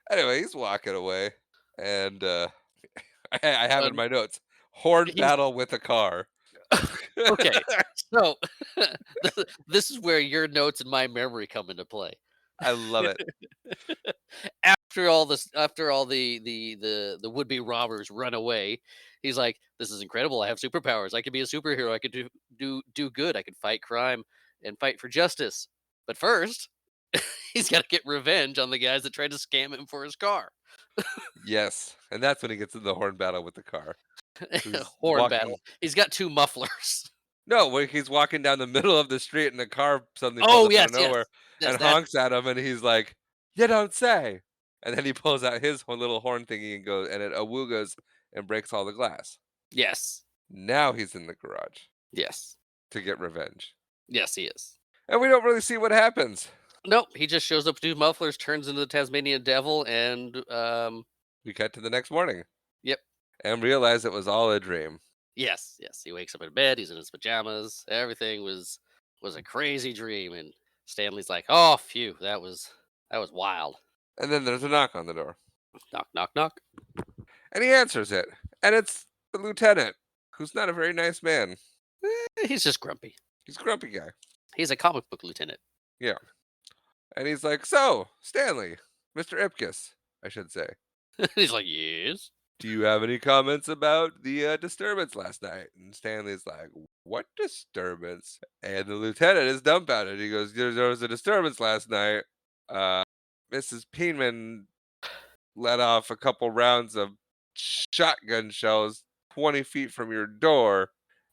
Anyway, he's walking away, and I have in Um, my notes horn he's battle with a car. okay. So this is where your notes and my memory come into play. I love it. After all the would be robbers run away, he's like, "This is incredible! I have superpowers. I can be a superhero. I could do good. I could fight crime and fight for justice. But first, he's got to get revenge on the guys that tried to scam him for his car." Yes, and that's when he gets in the horn battle with the car. He's Horn walking battle. He's got two mufflers. no, where he's walking down the middle of the street and a car suddenly pulls Oh up out of yes, yes. nowhere Yes, and that honks at him, and he's like, "You don't say!" And then he pulls out his little horn thingy and goes, and it awoogas and breaks all the glass. yes. Now he's in the garage Yes. to get revenge, Yes, he is. and we don't really see what happens. Nope, he just shows up with two mufflers, turns into the Tasmanian devil, and We cut to the next morning yep. and realize it was all a dream. Yes, yes. He wakes up in bed, he's in his pajamas. Everything was a crazy dream, and Stanley's like, "Oh, phew, that was wild." And then there's a knock on the door, Knock, knock, knock. and he answers it, and it's the lieutenant, who's not a very nice man. He's just grumpy. He's a grumpy guy. He's a comic book lieutenant. Yeah. And he's like, "So, Stanley, Mr. Ipkiss, I should say." He's like, "Yes." do you have any comments about the disturbance last night? And Stanley's like, what disturbance? And the lieutenant is dumbfounded. He goes, there was a disturbance last night. Uh, Mrs. Peenman let off a couple rounds of shotgun shells 20 feet from your door,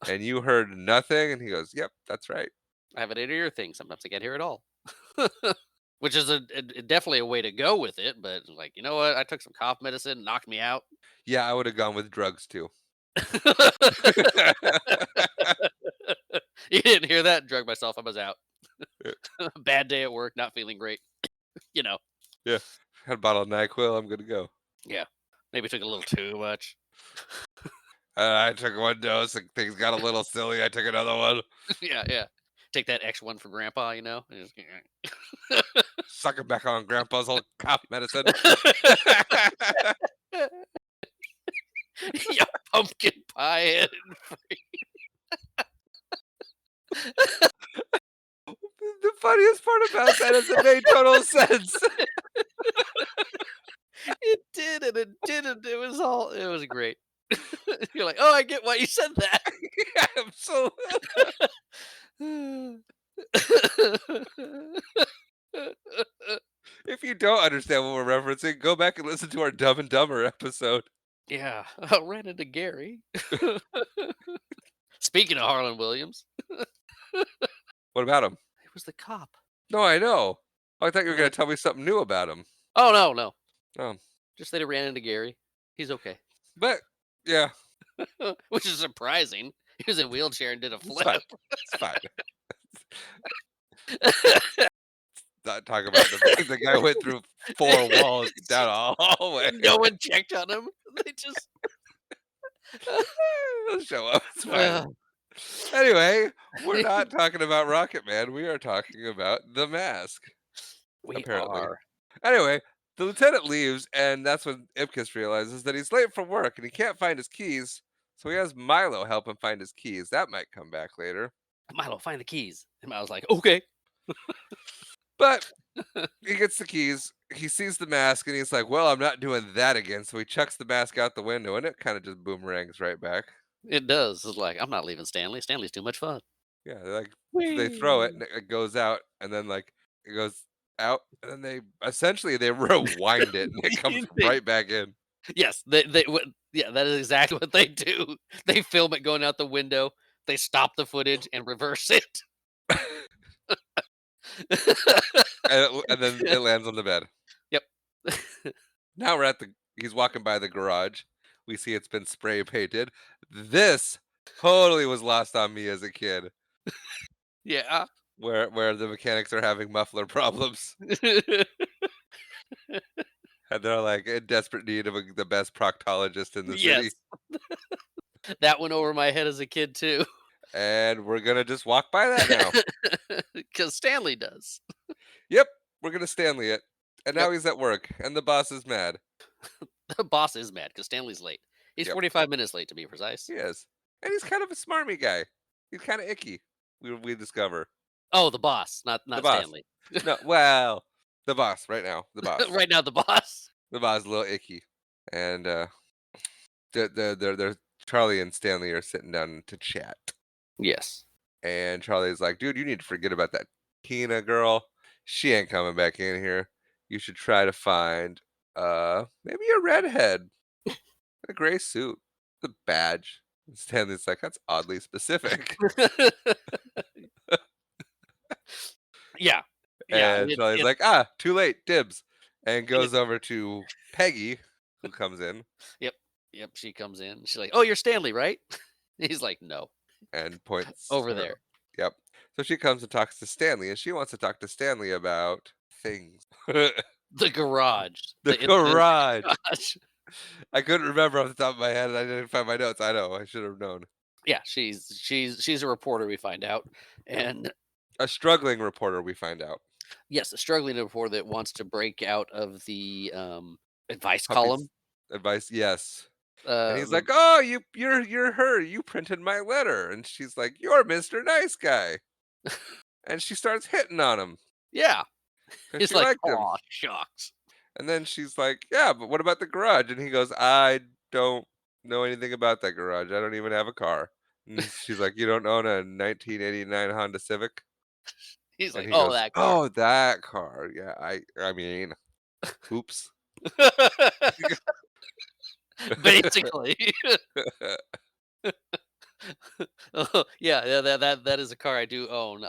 and you heard nothing. And he goes, yep, that's right. I have an inner ear thing. Sometimes I can't hear at all. Which is definitely a way to go with it, but like, you know what? I took some cough medicine, knocked me out. Yeah, I would have gone with drugs too. You didn't hear that? Drug myself. I was out. Bad day at work, not feeling great. You know. Yeah, had a bottle of NyQuil. I'm good to go. Yeah. Maybe took a little too much. I took one dose and things got a little silly. I took another one. Yeah, yeah. Take that X1 for grandpa, you know? And just- Suck it back on Grandpa's old cough medicine. Yeah, pumpkin pie head. The funniest part about that is it made total sense. It did and it didn't. It was great. You're like, oh, I get why you said that. Yeah, absolutely. If you don't understand what we're referencing, go back and listen to our Dumb and Dumber episode. Yeah, I ran into Gary. Speaking of Harlan Williams, What about him? he was the cop. No, I know. Oh, I thought you were going Right. to tell me something new about him. Oh no, no. Oh, Just that he ran into Gary. He's okay. but yeah, Which is surprising. He was in a wheelchair and did a it's fine. flip. It's fine. Not talking about the guy went through 4 walls down a hallway. No one checked on him. They just He'll show up. It's fine. Ugh. Anyway, we're not talking about Rocket Man. We are talking about The Mask, We apparently. are. Anyway, the lieutenant leaves, and that's when Ipkiss realizes that he's late for work and he can't find his keys. So he has Milo help him find his keys. That might come back later. Milo, find the keys. And Milo's like, okay. But he gets the keys. He sees the mask and he's like, well, I'm not doing that again. So he chucks the mask out the window and it kind of just boomerangs right back. It does. It's like, I'm not leaving Stanley. Stanley's too much fun. Yeah, like they throw it Whee! and it goes out and then like it goes out and then they rewind it and it comes They- right back in. Yes, yeah, that is exactly what they do. They film it going out the window. They stop the footage and reverse it. And then it lands on the bed. Yep. Now we're at he's walking by the garage. We see it's been spray painted. This totally was lost on me as a kid, Yeah. where the mechanics are having muffler problems and they're like in desperate need of the best proctologist in the city. Yes. That went over my head as a kid too. And we're gonna just walk by that now. Because Stanley does. Yep, we're gonna Stanley it. And now Yep. he's at work, and the boss is mad. The boss is mad because Stanley's late. He's Yep. 45 minutes late to be precise. He is, and he's kind of a smarmy guy. He's kind of icky. We discover Oh, the boss, the not boss. Stanley. No, well, the boss right now. The boss. Right now, the boss. The boss is a little icky, and they're Charlie and Stanley are sitting down to chat, Yes. and Charlie's like, "Dude, you need to forget about that Tina girl. She ain't coming back in here. You should try to find maybe a redhead in a gray suit, the badge." And Stanley's like, "That's oddly specific." Yeah. Yeah. And Charlie's like, too late, dibs, and goes over to Peggy, who comes in Yep. Yep. She comes in. She's like, "Oh, you're Stanley, right?" He's like, "No, and points over her. there." Yep. So she comes and talks to Stanley, and she wants to talk to Stanley about things. The garage. The infamous garage. garage. I couldn't remember off the top of my head, and I didn't find my notes. I know. I should have known. Yeah, she's a reporter. We find out, and A struggling reporter, we find out. yes, a struggling reporter that wants to break out of the advice Puppies column. advice, yes. And he's like, Um, "Oh, you're her. You printed my letter." And she's like, "You're Mr. Nice Guy." And she starts hitting on him yeah, because he's she like, liked him. "Oh, shucks." And then she's like, "Yeah, but what about the garage?" And he goes, "I don't know anything about that garage. I don't even have a car." And she's like, "You don't own a 1989 Honda Civic?" He's And like, he "Oh, goes, that car." "Oh, that car. Yeah, I mean, oops." Basically. Oh, yeah, yeah, that is a car I do own.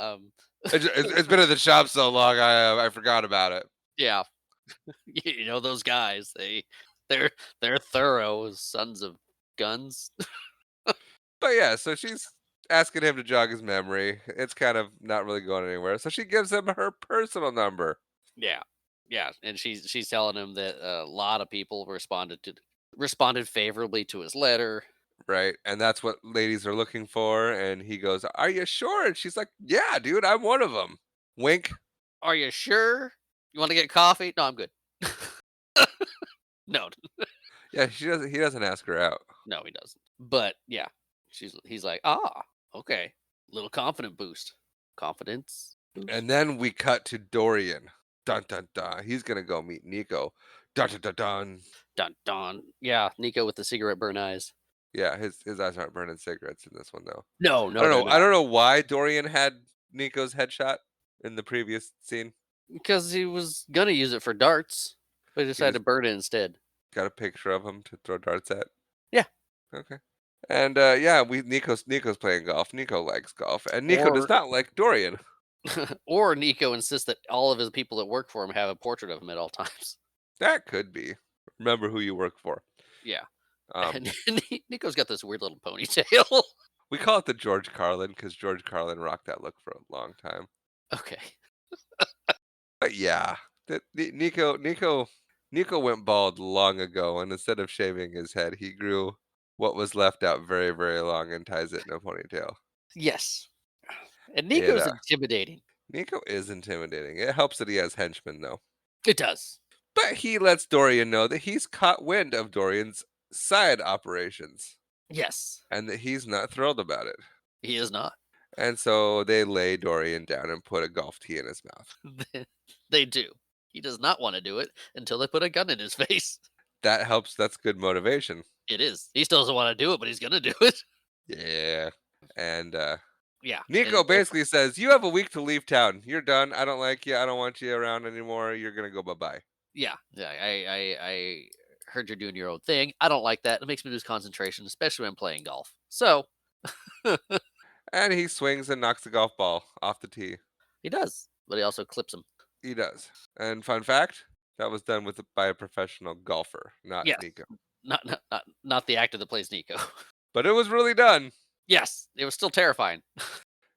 It's been at the shop so long, I forgot about it. Yeah, you know those guys. They're they're thorough sons of guns. But yeah, so she's asking him to jog his memory. It's kind of not really going anywhere. So she gives him her personal number, Yeah, yeah, and she's telling him that a lot of people responded favorably to his letter. right? And that's what ladies are looking for. And he goes, "Are you sure?" And she's like, "Yeah, dude, I'm one of them." Wink. Are you sure? You want to get coffee? No, I'm good. No, Yeah, she doesn't. He doesn't ask her out. no, he doesn't. But yeah, he's like, ah, okay, little confident boost, confidence boost. And then we cut to Dorian. Dun dun dun. He's gonna go meet Nico. Dun dun dun dun. Dun dun. Yeah, Nico with the cigarette burn eyes. Yeah, his eyes aren't burning cigarettes in this one though. No, I no, don't they're know. I not. don't know why Dorian had Nico's headshot in the previous scene. Because he was gonna use it for darts, but he He decided just to burn it instead. got a picture of him to throw darts at. Yeah. Okay. And yeah, we Nico's playing golf. Nico likes golf, and Nico does Or not like Dorian. or Nico insists that all of his people that work for him have a portrait of him at all times. That could be. Remember who you work for. Yeah. Um, And Nico's got this weird little ponytail. we call it the George Carlin because George Carlin rocked that look for a long time. Okay. But yeah, Nico went bald long ago, and instead of shaving his head, he grew what was left out very, very long and ties it in a ponytail. Yes. And It Nico's intimidating. Nico is intimidating. It helps that he has henchmen though. It does. But he lets Dorian know that he's caught wind of Dorian's side operations Yes. and that he's not thrilled about it. He is not. And so they lay Dorian down and put a golf tee in his mouth. They do. He does not want to do it until they put a gun in his face. That helps. That's good motivation. It is. He still doesn't want to do it, but he's gonna do it. Yeah. And Yeah. Nico basically says, "You have a week to leave town. You're done. I don't like you. I don't want you around anymore. You're gonna go bye-bye." Yeah. Yeah. I heard you're doing your own thing. I don't like that. It makes me lose concentration, especially when playing golf. So And he swings and knocks the golf ball off the tee. he does. But he also clips him. He does. And fun fact, that was done by a professional golfer, not Yes. Nico. Not the actor that plays Nico. But it was really done. Yes. It was still terrifying.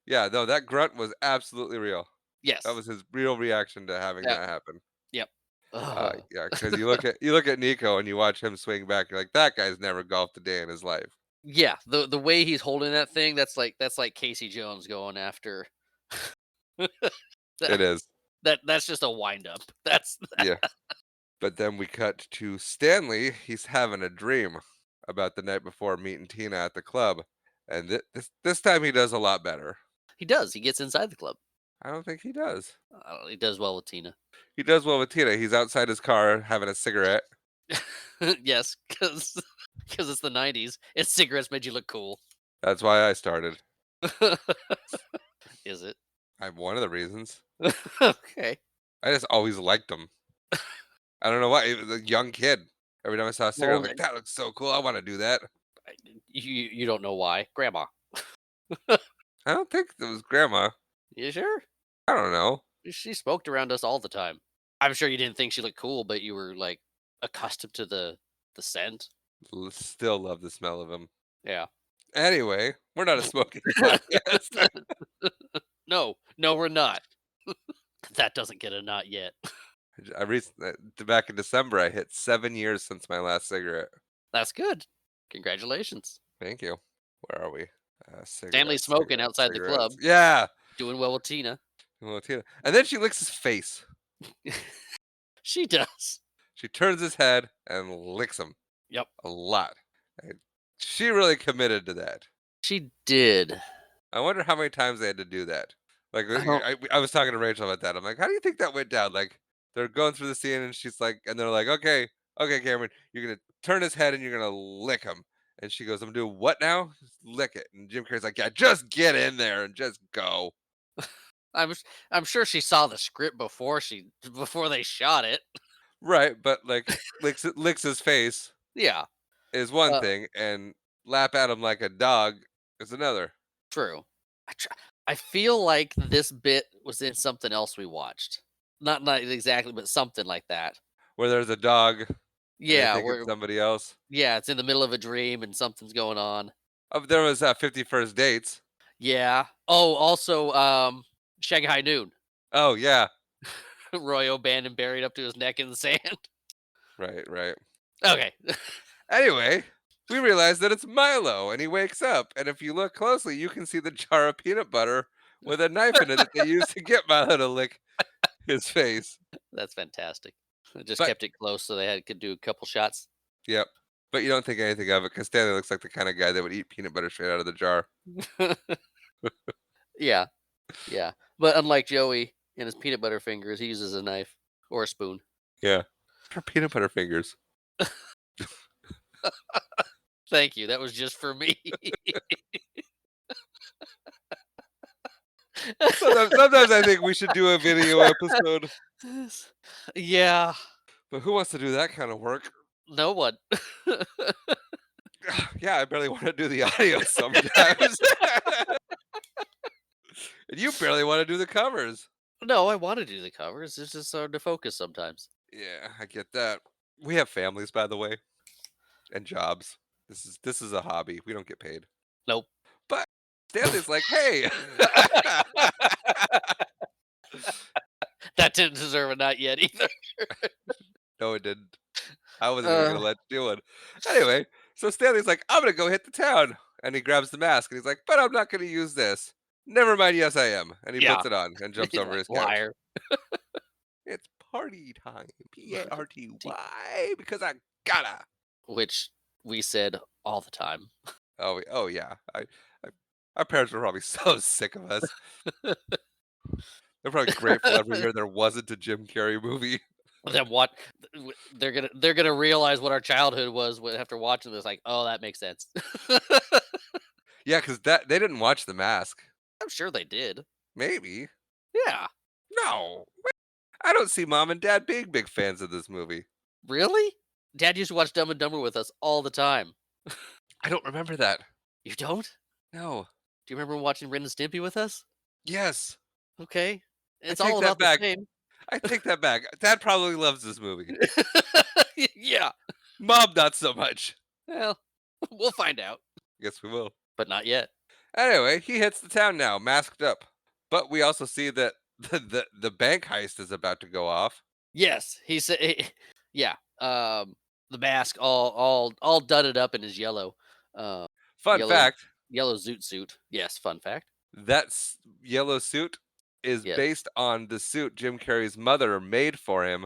Yeah, no, that grunt was absolutely real. That Yes. was his real reaction to having Yeah. that happen. Yep. Ugh. Yeah, because you look at Nico and you watch him swing back, you're like, that guy's never golfed a day in his life. Yeah, the way he's holding that thing, that's like Casey Jones going after. It that, is. that's just a wind up. That's Yeah. But then we cut to Stanley. He's having a dream about the night before meeting Tina at the club. And this time he does a lot better. he does. He gets inside the club. I don't think he does. He does well with Tina. He does well with Tina. He's outside his car having a cigarette. Yes, because it's the '90s and cigarettes made you look cool. That's why I started. Is it? I'm one of the reasons. Okay. I just always liked him. I don't know why. Even a young kid. Every time I saw a cigarette, I'm Well, like, that looks so cool. I want to do that. you don't know why, Grandma. I don't think it was grandma. You sure? I don't know. She smoked around us all the time. I'm sure you didn't think she looked cool, but you were like accustomed to the scent. Still love the smell of him. Yeah. Anyway, we're not a smoking podcast. No, no, we're not. That doesn't get a not yet. I recently, back in December, I hit 7 years since my last cigarette. That's good. Congratulations. Thank you. Where are we? Stanley's Cigarettes, smoking cigarettes, outside the club, cigarettes. Yeah. doing well with Tina. Well, Tina. And then she licks his face. She does. She turns his head and licks him Yep. a lot. And she really committed to that. She did. I wonder how many times they had to do that. Like, I don't I was talking to Rachel about that. I'm like, how do you think that went down? Like, they're going through the scene, and she's like, and they're like, okay, okay, Cameron, you're gonna turn his head and you're gonna lick him. And she goes, I'm doing what now? Lick it. And Jim Carrey's like, yeah, just get in there and just go. I'm s- I'm sure she saw the script before they shot it. Right, but like licks his face Yeah, is one uh, thing, and lap at him like a dog is another. true. I tr- I feel like this bit was in something else we watched. Not exactly, but something like that. Where there's a dog and they Yeah, think it's where somebody else. yeah, it's in the middle of a dream and something's going on. There was 50 First Dates. Yeah. Oh, also, Shanghai Noon. Oh yeah, Roy O'Bannon buried up to his neck in the sand. right, right. Okay. Anyway, we realize that it's Milo, and he wakes up. And if you look closely, you can see the jar of peanut butter with a knife in it that they used to get Milo to lick his face. That's fantastic. I just But kept it close so could do a couple shots. yep. But you don't think anything of it because Stanley looks like the kind of guy that would eat peanut butter straight out of the jar. Yeah, yeah. But unlike Joey and his peanut butter fingers, he uses a knife or a spoon. Yeah. For peanut butter fingers. Thank you. That was just for me. Sometimes I think we should do a video episode. Yeah. But who wants to do that kind of work? No one. Yeah, I barely want to do the audio sometimes. And you barely want to do the covers. No, I want to do the covers. It's just hard to focus sometimes. Yeah, I get that. We have families, by the way, and jobs. This is a hobby. We don't get paid. Nope. But Stanley's like, hey. That didn't deserve a not yet either. No, it didn't. I wasn't even gonna Uh, let you do it. Anyway, so Stanley's like, I'm gonna go hit the town. And he grabs the mask and he's like, but I'm not gonna use this. Never mind, yes I am. And he yeah. puts it on and jumps He's over like, his couch. liar. It's party time. Party, because I gotta. Which we said all the time. Oh yeah. I our parents were probably so sick of us. They're probably grateful every year there wasn't a Jim Carrey movie. Then what? They're gonna realize what our childhood was after watching this. Like, oh, that makes sense. Yeah, because that they didn't watch The Mask. I'm sure they did. Maybe. Yeah. No. I don't see mom and dad being big fans of this movie. Really? Dad used to watch Dumb and Dumber with us all the time. I don't remember that. You don't? No. Do you remember watching Ren and Stimpy with us? Yes. Okay. I It's take all that about the back. same. I take that back. Dad probably loves this movie. Yeah. Mom, not so much. Well, we'll find out, Guess we will. but not yet. Anyway, he hits the town now, masked up. But we also see that the bank heist is about to go off. Yes, he said. Yeah. The mask all dudded up in his yellow, uh, Fun yellow fact, yellow zoot suit. Yes, fun fact. that yellow suit is Yes. based on the suit Jim Carrey's mother made for him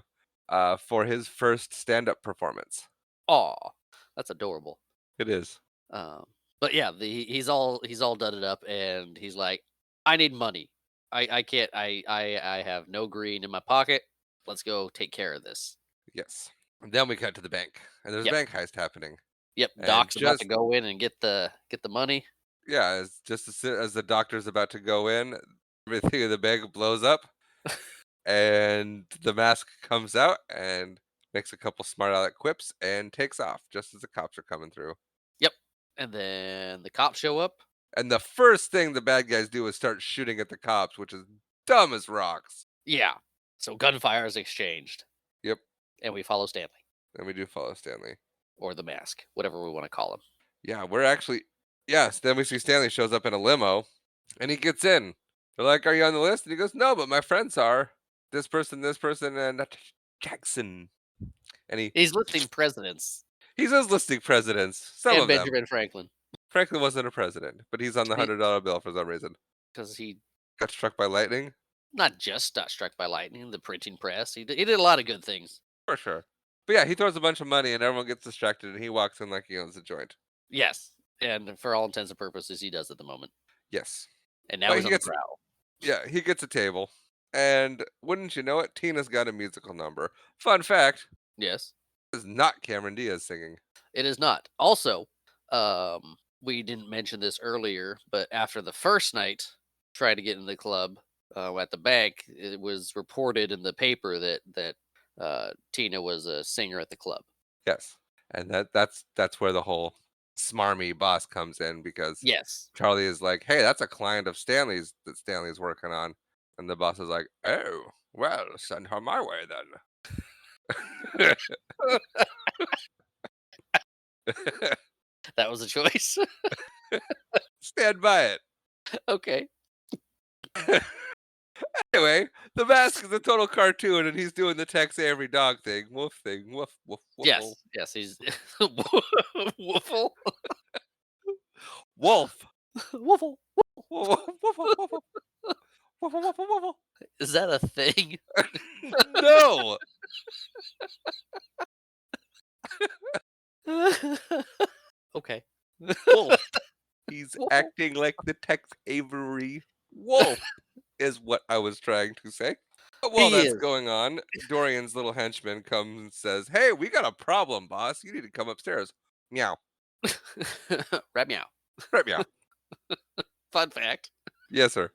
for his first stand-up performance. Aw, that's adorable. It is. Um, but yeah, he's all dudded up, and he's like, "I need money. I can't. I have no green in my pocket. Let's go take care of this." Yes. And then we cut to the bank, and there's a Yep. bank heist happening. Yep. And Doc's about to just go in and get the money. yeah, as soon as the doctor's about to go in, everything in the bank blows up, and the mask comes out and makes a couple smart aleck quips and takes off just as the cops are coming through. Yep. And then the cops show up. And the first thing the bad guys do is start shooting at the cops, which is dumb as rocks. Yeah. So gunfire is exchanged, Yep, and we follow Stanley and we do follow Stanley. or the mask, whatever we want to call him. Yeah, we're actually yes. Then we see Stanley shows up in a limo, and he gets in. They're like, "Are you on the list?" And he goes, "No, but my friends are. This person, and Jackson." And He's listing presidents he says listing presidents, some and of them. Benjamin Franklin Franklin wasn't a president, but he's on the $100 bill for some reason. because he Got struck by lightning? not just got struck by lightning, the printing press. He did a lot of good things. For sure. But yeah, he throws a bunch of money and everyone gets distracted and he walks in like he owns the joint. Yes, and for all intents and purposes, he does at the moment. Yes. And now But he's he on the gets prowl. yeah, he gets a table. And wouldn't you know it, Tina's got a musical number. Fun fact, Yes. It's not Cameron Diaz singing. It is not. Also, we didn't mention this earlier, but after the first night trying to get in the club at the bank, it was reported in the paper that Tina was a singer at the club. Yes. And that's where the whole smarmy boss comes in because Yes. Charlie is like, "Hey, that's a client of Stanley's that Stanley's working on." And the boss is like, "Oh, well, send her my way then." That was a choice. Stand by it. Okay. Anyway, the mask is a total cartoon, and he's doing the Tex Avery dog thing, woof, woof, woofle, Yes. Yes. He's Woofle. wolf, Woofle. woof, woofle, woofle, woofle, woofle, woofle. Is that a thing? No, Okay. wolf. He's Woofle. acting like the Tex Avery wolf, is what I was trying to say. But while He that's is. going on, Dorian's little henchman comes and says, "Hey, we got a problem, boss. You need to come upstairs." Meow. Rat meow. Right, meow. Fun fact. Yes, sir.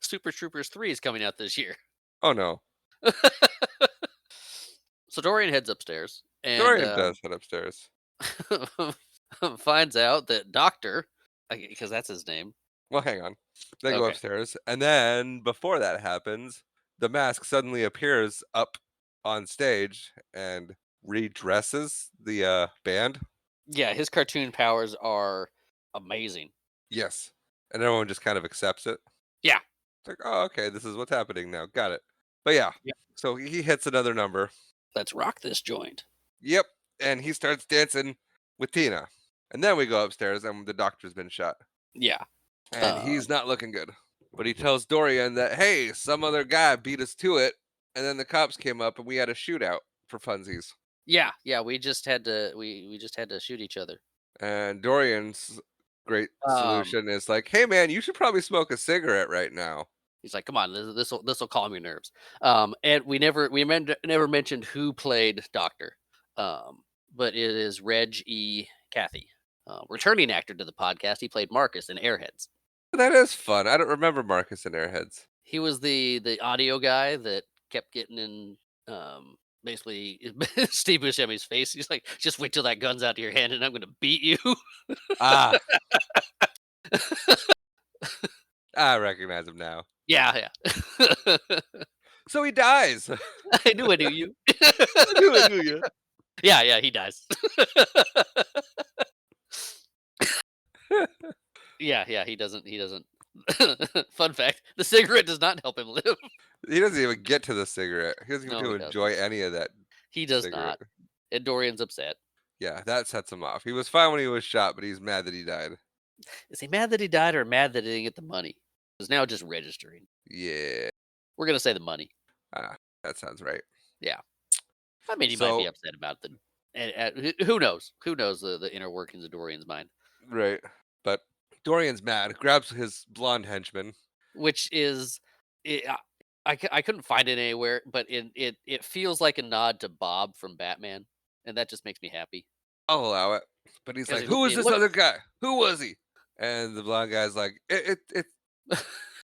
Super Troopers 3 is coming out this year. Oh no. So Dorian heads upstairs and Dorian does head upstairs. finds out that Doctor, because that's his name. Well, hang on. They go Okay. upstairs, and then before that happens, the mask suddenly appears up on stage and redresses the band. Yeah, his cartoon powers are amazing. Yes. And everyone just kind of accepts it. Yeah. It's like, oh, okay, this is what's happening now. Got it. But yeah, Yeah. so he hits another number. Let's rock this joint. Yep. And he starts dancing with Tina. And then we go upstairs, and the doctor's been shot. Yeah. And he's not looking good. But he tells Dorian that, hey, some other guy beat us to it, and then the cops came up and we had a shootout for funsies. Yeah, we just had to we just had to shoot each other. And Dorian's great Um, solution is like, hey man, you should probably smoke a cigarette right now. he's like, "Come on, this will calm your nerves." And never mentioned who played Doctor. But it is Reg E. Cathy, returning actor to the podcast. He played Marcus in Airheads. That is fun. I don't remember Marcus and Airheads. He was the audio guy that kept getting in basically Steve Buscemi's face. He's like, just wait till that gun's out of your hand and I'm gonna beat you. Ah, I recognize him now. Yeah, yeah. So he dies. I knew you. I knew you. Yeah, he dies. Yeah, he doesn't. Fun fact, the cigarette does not help him live. He doesn't even get to the cigarette. He doesn't even No, get he to doesn't. enjoy any of that He does cigarette. not. And Dorian's upset. Yeah, that sets him off. He was fine when he was shot, but he's mad that he died. Is he mad that he died or mad that he didn't get the money? Because now just registering. Yeah. We're gonna say the money. Ah, that sounds right. Yeah. I mean, he might be So, upset about the. And who knows? Who knows the inner workings of Dorian's mind? right. But Dorian's mad, grabs his blonde henchman. Which is, I couldn't find it anywhere, but it feels like a nod to Bob from Batman, and that just makes me happy. I'll allow it. But he's 'Cause like, who was he this looks other guy? Who was he? And the blonde guy's like, this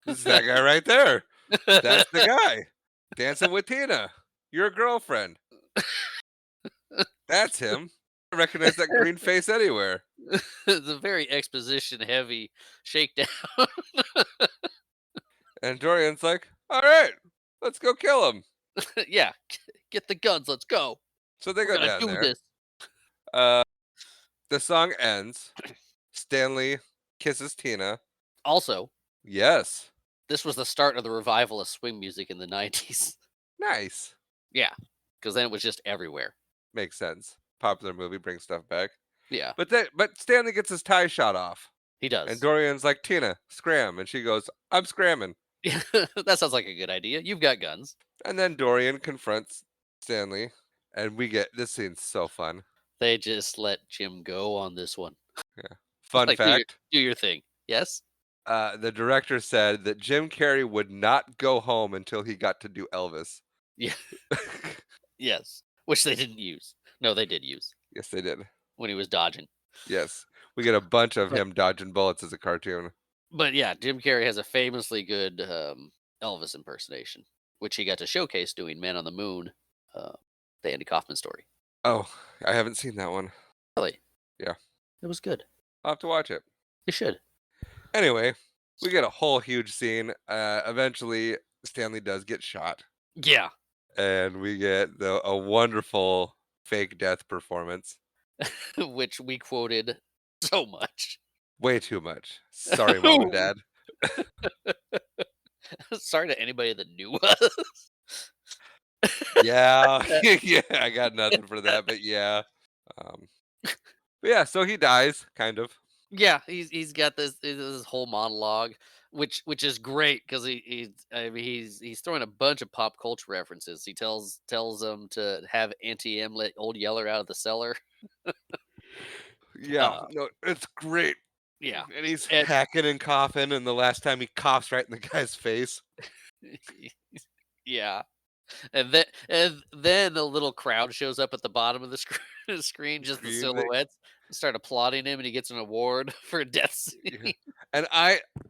is that guy right there. That's the guy. Dancing with Tina. Your girlfriend. That's him. I recognize that green face anywhere. It's a very exposition heavy shakedown. And Dorian's like, all right, let's go kill him. Yeah, get the guns, let's go. So they We're go gonna down do there. this. Uh, the song ends. Stanley kisses Tina. Also, Yes. this was the start of the revival of swing music in the 90s. Nice. Yeah, because then it was just everywhere. Makes sense. Popular movie brings stuff back. Yeah, But Stanley gets his tie shot off. he And does. Dorian's like, Tina, scram. And she goes, I'm scramming. That sounds like a good idea. You've got guns. And then Dorian confronts Stanley. And we get this scene's so fun. They just let Jim go on this one. Fun Like, fact. do your thing. Yes? The director said that Jim Carrey would not go home until he got to do Elvis. Yeah. Yes. Which they didn't use. No, they did use Yes, they did. when he was dodging. Yes. We get a bunch of But him dodging bullets as a cartoon. but yeah, Jim Carrey has a famously good Elvis impersonation, which he got to showcase doing Man on the Moon, uh, the Andy Kaufman story. Oh, I haven't seen that one. Really, Yeah. it was good. I'll have to watch it. You should. Anyway, we get a whole huge scene. Eventually, Stanley does get shot, Yeah, and we get a wonderful fake death performance. which we quoted so much. Way too much. Sorry, mom and dad. Sorry to anybody that knew us. Yeah, yeah, I got nothing for that, but yeah. Um, but yeah, so he dies, kind of. Yeah, he's got this whole monologue, which is great because I mean he's throwing a bunch of pop culture references. He tells them to have Auntie Em let old Yeller out of the cellar. Yeah, Uh, no, it's great. yeah, And he's and hacking and coughing, and the last time he coughs right in the guy's face. yeah, and then the little crowd shows up at the bottom of the screen, just the Scream. silhouettes, start applauding him, and he gets an award for a death Yeah. scene.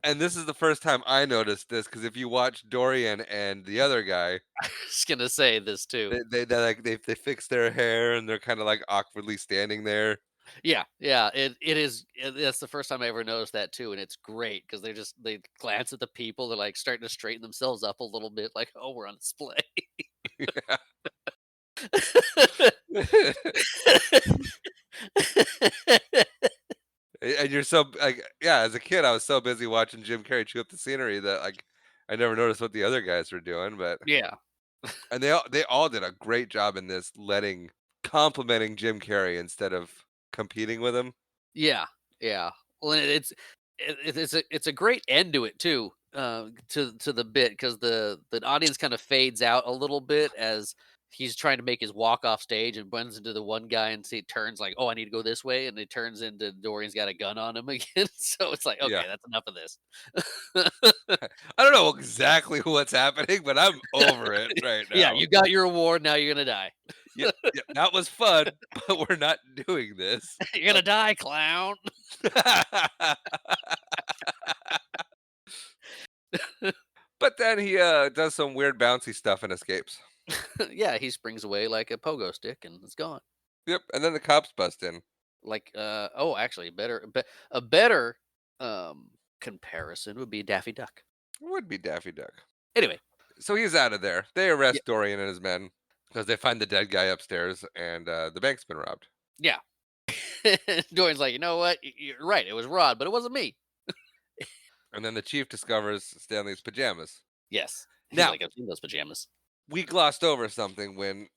And this is the first time I noticed this because if you watch Dorian and the other guy, I was gonna say this too. they fix their hair and they're kind of like awkwardly standing there. Yeah, yeah, that's the first time I ever noticed that too, and it's great because they glance at the people, they're, like, starting to straighten themselves up a little bit, like, "Oh, we're on display." And you're so like yeah, as a kid I was so busy watching Jim Carrey chew up the scenery that like I never noticed what the other guys were doing, but Yeah. and they all did a great job in this complimenting Jim Carrey instead of competing with him. Yeah, yeah. Well, it's a great end to it too, to the bit because the audience kind of fades out a little bit as he's trying to make his walk off stage and runs into the one guy and see turns like, oh, I need to go this way, and it turns into Dorian's got a gun on him again. So it's like, Yeah. okay, that's enough of this. I don't know exactly what's happening, but I'm over it right Yeah, now. you got your award. Now you're gonna die. Yep, yep, that was fun, but we're not doing this. You're gonna die, clown. But then he, does some weird bouncy stuff and escapes. Yeah, he springs away like a pogo stick and it's gone. Yep, and then the cops bust in. Like, oh, actually, a better comparison would be Daffy Duck. Would be Daffy Duck. Anyway, So he's out of there. They yeah, arrest Dorian and his men because they find the dead guy upstairs and, the bank's been robbed. yeah. Dorian's like, you know what? You're right. It was Rod, but it wasn't me. And then the chief discovers Stanley's pajamas. Yes, he's Now, like, I've seen those pajamas. we glossed over something when,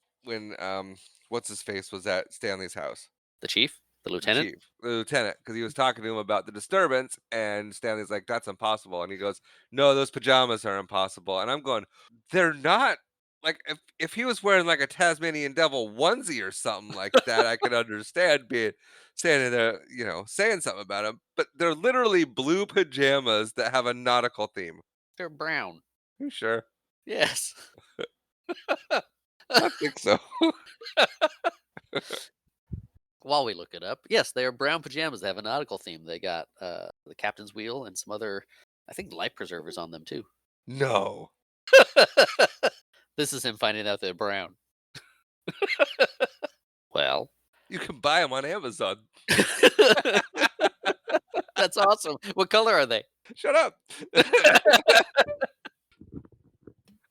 what's his face was at Stanley's house. The chief, the The lieutenant. chief, the lieutenant, because he was talking to him about the disturbance, and Stanley's like, "That's impossible," and he goes, "No, those pajamas are impossible." And I'm going, "They're not." Like if he was wearing like a Tasmanian devil onesie or something like that, I could understand being standing there, saying something about him. But they're literally blue pajamas that have a nautical theme. They're brown. You sure? Yes. I think so. While we look it up, yes, they are brown pajamas. They have a nautical theme. They got the captain's wheel and some other, I think, life preservers on them too. No, This is him finding out they're brown. Well, you can buy them on Amazon. that's awesome. What color are they? Shut up.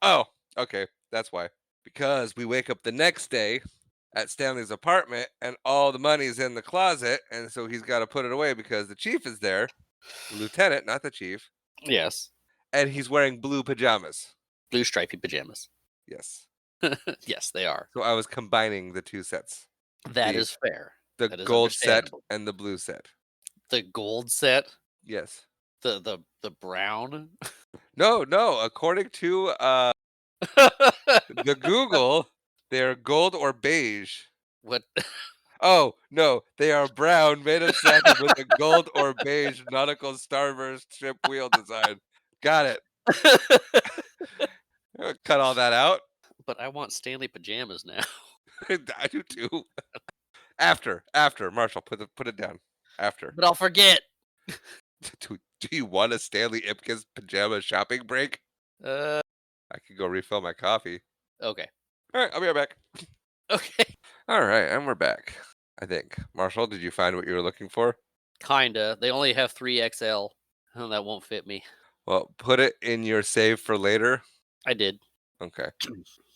Oh, okay. That's why. Because we wake up the next day at Stanley's apartment and all the money's in the closet. And so he's got to put it away because the chief is there, the lieutenant, not the chief. Yes, And he's wearing blue pajamas. blue stripy pajamas. Yes. Yes, they are. So I was combining the two sets, That the, is fair. the That is gold set understandable. and the blue set. The gold set, Yes. the brown. No, no. According to the Google, they're gold or beige. What? Oh, no, they are brown, made of satin with a gold or beige nautical starburst ship wheel design. Got it. Cut all that out. But I want Stanley pajamas now. I do too. After Marshall, put it down. After. But I'll forget. Do you want a Stanley Ipkiss pajama shopping break? Uh, I could go refill my coffee. okay. All right, I'll be right back. Okay. All right, and we're back. I think. Marshall, did you find what you were looking for? Kinda. They only have 3XL. Oh, that won't fit me. Well, put it in your save for later. I did Okay.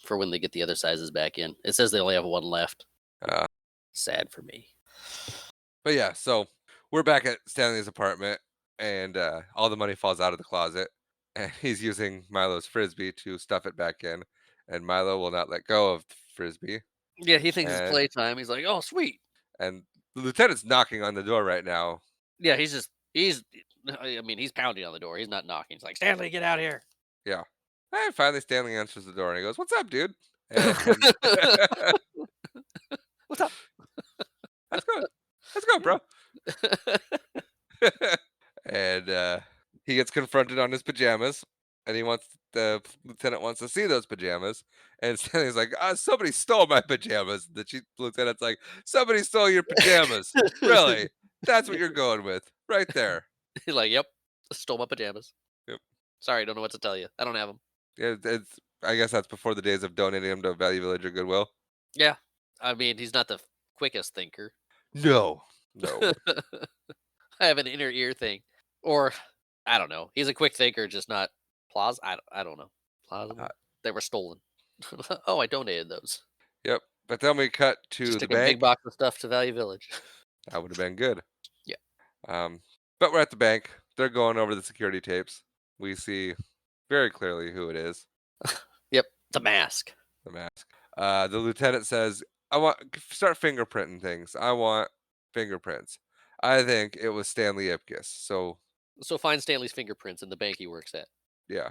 for when they get the other sizes back in. It says they only have one left. Uh, Sad for me. but yeah, so we're back at Stanley's apartment, and all the money falls out of the closet, and he's using Milo's frisbee to stuff it back in, and Milo will not let go of the frisbee, Yeah, he thinks it's and playtime. He's like, "Oh, sweet." and the lieutenant's knocking on the door right now. Yeah, I mean, he's pounding on the door. He's not knocking. He's like, "Stanley, get out here." Yeah, and finally Stanley answers the door, and he goes, "What's up, dude?" And What's up? let's go, let's go, bro. And he gets confronted on his pajamas, and the lieutenant wants to see those pajamas, and Stanley's like, somebody stole my pajamas." The chief lieutenant's like, "Somebody stole your pajamas, really? That's what you're going with, right there." He's like, "Yep, stole my pajamas. Yep. Sorry, don't know what to tell you. I don't have them." Yeah, I guess that's before the days of donating them to Value Village or Goodwill. Yeah, I mean, he's not the quickest thinker. No, no. I have an inner ear thing, or I don't know. He's a quick thinker, just not I don't know. Uh, Plausible. They were stolen. Oh, I donated those. yep. But then we cut to Just the took a big bank. box of stuff to Value Village. That would have been good. Yeah. But we're at the bank. They're going over the security tapes. We see very clearly who it is. Yep, the mask. The mask. The lieutenant says, start fingerprinting things. I want fingerprints." I think it was Stanley Ipkiss. So So find Stanley's fingerprints in the bank he works at. yeah,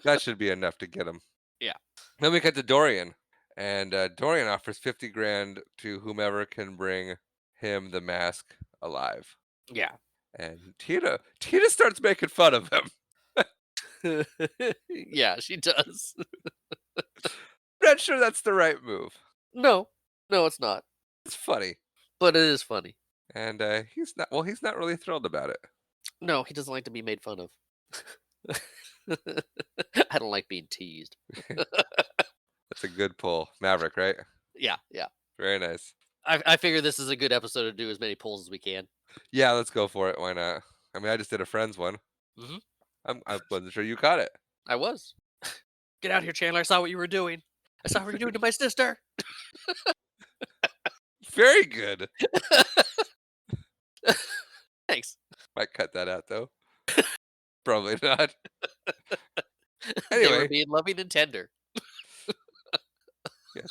that should be enough to get him. Yeah. Then we cut to Dorian, and Dorian offers 50 grand to whomever can bring him the mask alive. Yeah. And Tina starts making fun of him. Yeah, she does. Not sure that's the right move. No, no, it's not. It's funny, But it is funny. and he's not. Well, he's not really thrilled about it. No, he doesn't like to be made fun of. I don't like being teased. That's a good pull, Maverick, right? Yeah, yeah. Very nice. I figure this is a good episode to do as many polls as we can. Yeah, let's go for it. Why not? I mean, I just did a Friends one. Mhm. I wasn't sure you caught it. I was. Get out here, Chandler. I saw what you were doing. I saw what you were doing to my sister. Very good. Thanks. Might cut that out though. Probably not. They were Anyway, being loving and tender. yeah.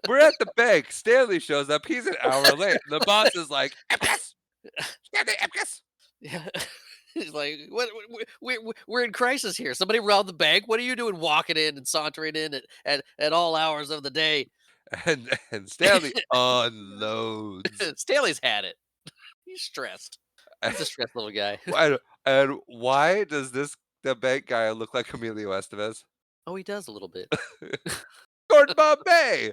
We're at the bank. Stanley shows up. He's an hour late. The boss is like, "Epkiss! Stanley Epkiss!" Yeah. He's like, what? We're in crisis here. Somebody robbed the bank. What are you doing walking in and sauntering in at all hours of the day? And Stanley unloads. Staley's had it. He's stressed. He's a stressed little guy. And why does the bank guy look like Emilio Estevez? Oh, he does a little bit. Gordon Bombay.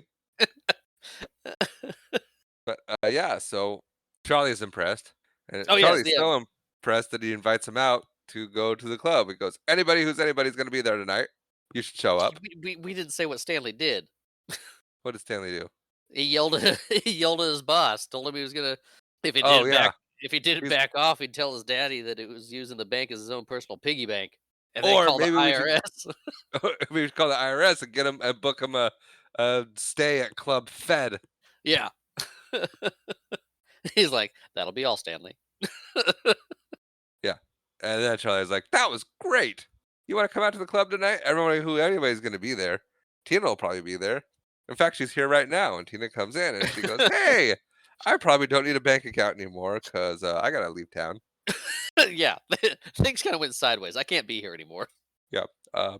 But yeah, so Charlie's impressed, and Oh, yes, Charlie's yeah. so impressed that he invites him out to go to the club. He goes, anybody's going to be there tonight. You should show up. We didn't say what Stanley did. What did Stanley do? He yelled at he yelled at his boss. Told him he was gonna Oh yeah, if he didn't he's, back off, he'd tell his daddy that it was using the bank as his own personal piggy bank, and then or call the maybe we should IRS. we should call the IRS and get him and book him a stay at Club Fed. Yeah. He's like, that'll be all, Stanley. Yeah, and then Charlie's like, that was great. You want to come out to the club tonight? Everybody who anybody's going to be there. Tina will probably be there. In fact, she's here right now, and Tina comes in and she goes, "Hey, I probably don't need a bank account anymore because I gotta leave town." Yeah, things kind of went sideways. I can't be here anymore. Yep.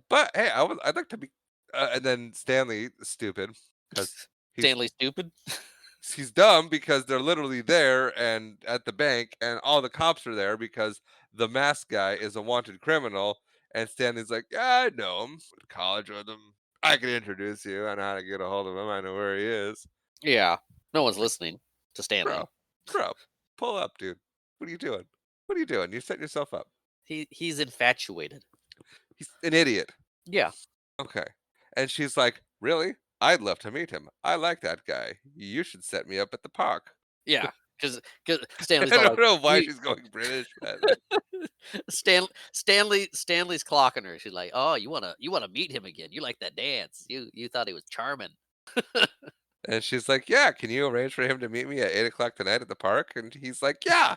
But hey, I'd like to be. And then Stanley, stupid, because Stanley stupid. he's dumb because they're literally there and at the bank, and all the cops are there because the mask guy is a wanted criminal. And Stanley's like, "Yeah, I know him. Went to college with him. I can introduce you. I know how to get a hold of him. I know where he is. Yeah. No one's listening to Stanley. Bro, bro, pull up, dude. What are you doing? What are you doing? You set yourself up. He's infatuated. He's an idiot. Yeah. Okay. And she's like, really? I'd love to meet him. I like that guy. You should set me up at the park. Yeah. Because I Stanley's all don't like, know why you, she's going British, but Stanley's clocking her. She's like, "Oh, you wanna meet him again? You like that dance? You thought he was charming, and she's like, yeah, can you arrange for him to meet me at 8 o'clock tonight at the park? And he's like, yeah,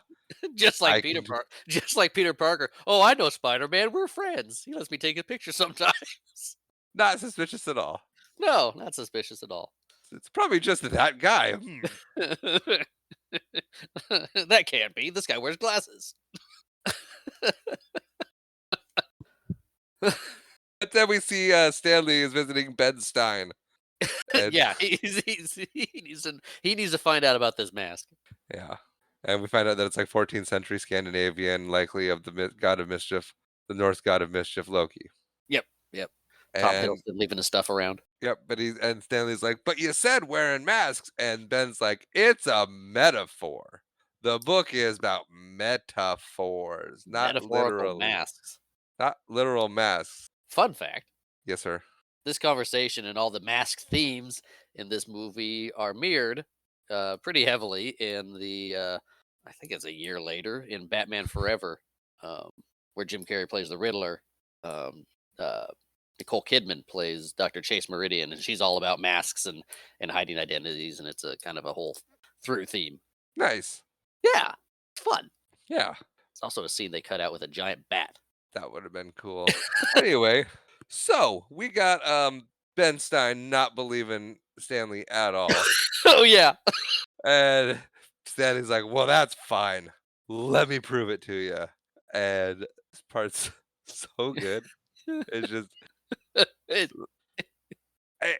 just I like can. Just like Peter Parker. Oh, I know Spider Man. We're friends. He lets me take a picture sometimes. Not suspicious at all. No, not suspicious at all. It's probably just that guy. That can't be. This guy wears glasses. But then we see Stanley is visiting Ben Stein. And Yeah, he needs to find out about this mask. yeah. And we find out that it's like 14th century Scandinavian, likely of the god of mischief, the Norse god of mischief, Loki. Yep, yep. Tom And Hiddleston leaving his stuff around. yep, and Stanley's like, but you said wearing masks. And Ben's like, it's a metaphor. The book is about metaphors, not Metaphorical literally, masks. not literal masks. Fun fact. Yes, sir. This conversation and all the mask themes in this movie are mirrored pretty heavily in I think it's a year later in Batman Forever, um, where Jim Carrey plays the Riddler. Um, uh, Nicole Kidman plays Dr. Chase Meridian, and she's all about masks and hiding identities, and it's a kind of a whole through theme. Nice. Yeah, it's fun. Yeah, It's also a scene they cut out with a giant bat. that would have been cool. Anyway, so we got Ben Stein not believing Stanley at all. Oh yeah, And Stanley's like, well, that's fine. Let me prove it to you. And this part's so good. It's just, It-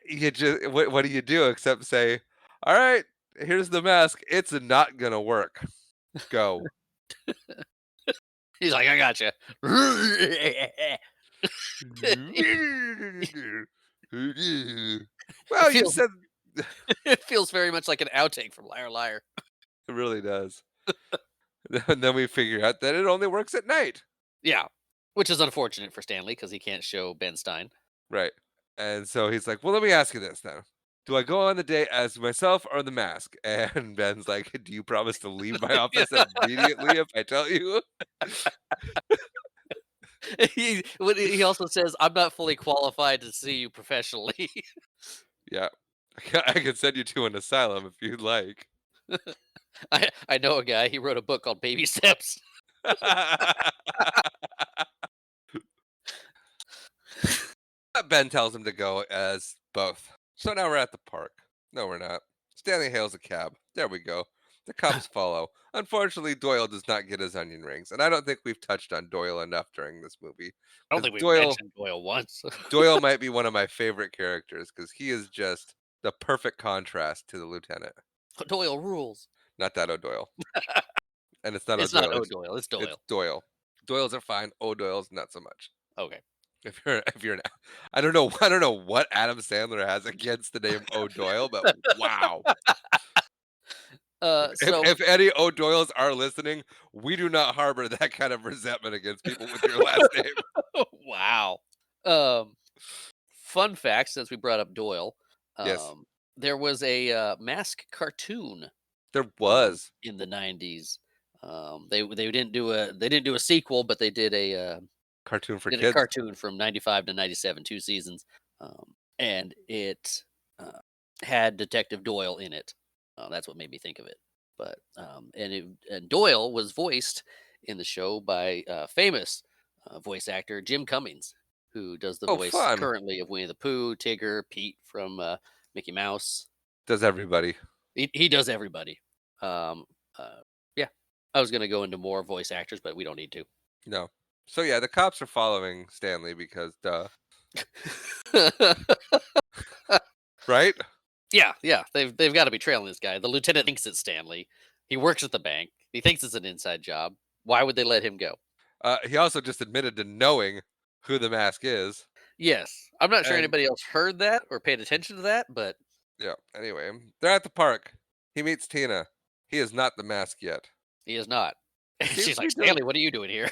you just, what do you do except say, all right, here's the mask. It's not going to work. Go. he's like, I got you. Well, you feels said it feels very much like an outtake from Liar Liar. it really does. And then we figure out that it only works at night. Yeah, which is unfortunate for Stanley because he can't show Ben Stein. Right. And so he's like, well, let me ask you this now. Do I go on the date as myself or the mask? And Ben's like, do you promise to leave my office immediately if I tell you? He also says, "I'm not fully qualified to see you professionally." Yeah. I can send you to an asylum if you'd like. I know a guy. He wrote a book called Baby Steps. Ben tells him to go as both. So now we're at the park. No, we're not. Stanley hails a cab. There we go. The cops follow. Unfortunately, Doyle does not get his onion rings, and I don't think we've touched on Doyle enough during this movie. I don't 'Cause think we Doyle mentioned Doyle once. Doyle might be one of my favorite characters because he is just the perfect contrast to the lieutenant. Doyle rules. Not that O'Doyle, and it's not It's not O'Doyle. O'Doyle. It's It's Doyle. Doyle. Doyles are fine. O'Doyle's not so much. Okay. If you're an, I don't know what Adam Sandler has against the name O'Doyle, but wow. So If any O'Doyles are listening, we do not harbor that kind of resentment against people with your last name. wow. Um, Fun fact, since we brought up Doyle, Yes, there was a mask cartoon there was in the '90s. They didn't do a sequel, but they cartoon for did a kids. cartoon from '95 to '97, 2 seasons, and it had Detective Doyle in it. That's what made me think of it. But and Doyle was voiced in the show by famous voice actor Jim Cummings, who does the Oh, voice fun. currently of Winnie the Pooh, Tigger, Pete from Mickey Mouse. Does everybody? He does everybody. Um, yeah, I was gonna go into more voice actors, but we don't need to. No. So yeah, the cops are following Stanley because duh. Right? Yeah, they've got to be trailing this guy. The lieutenant thinks it's Stanley. He works at the bank. He thinks it's an inside job. Why would they let him go? He also just admitted to knowing who the mask is. Yes. I'm not sure And anybody else heard that or paid attention to that, but yeah, anyway, they're at the park. He meets Tina. He is not the mask yet. he is not. He And seems she's to like, be doing "Stanley, what are you doing here?"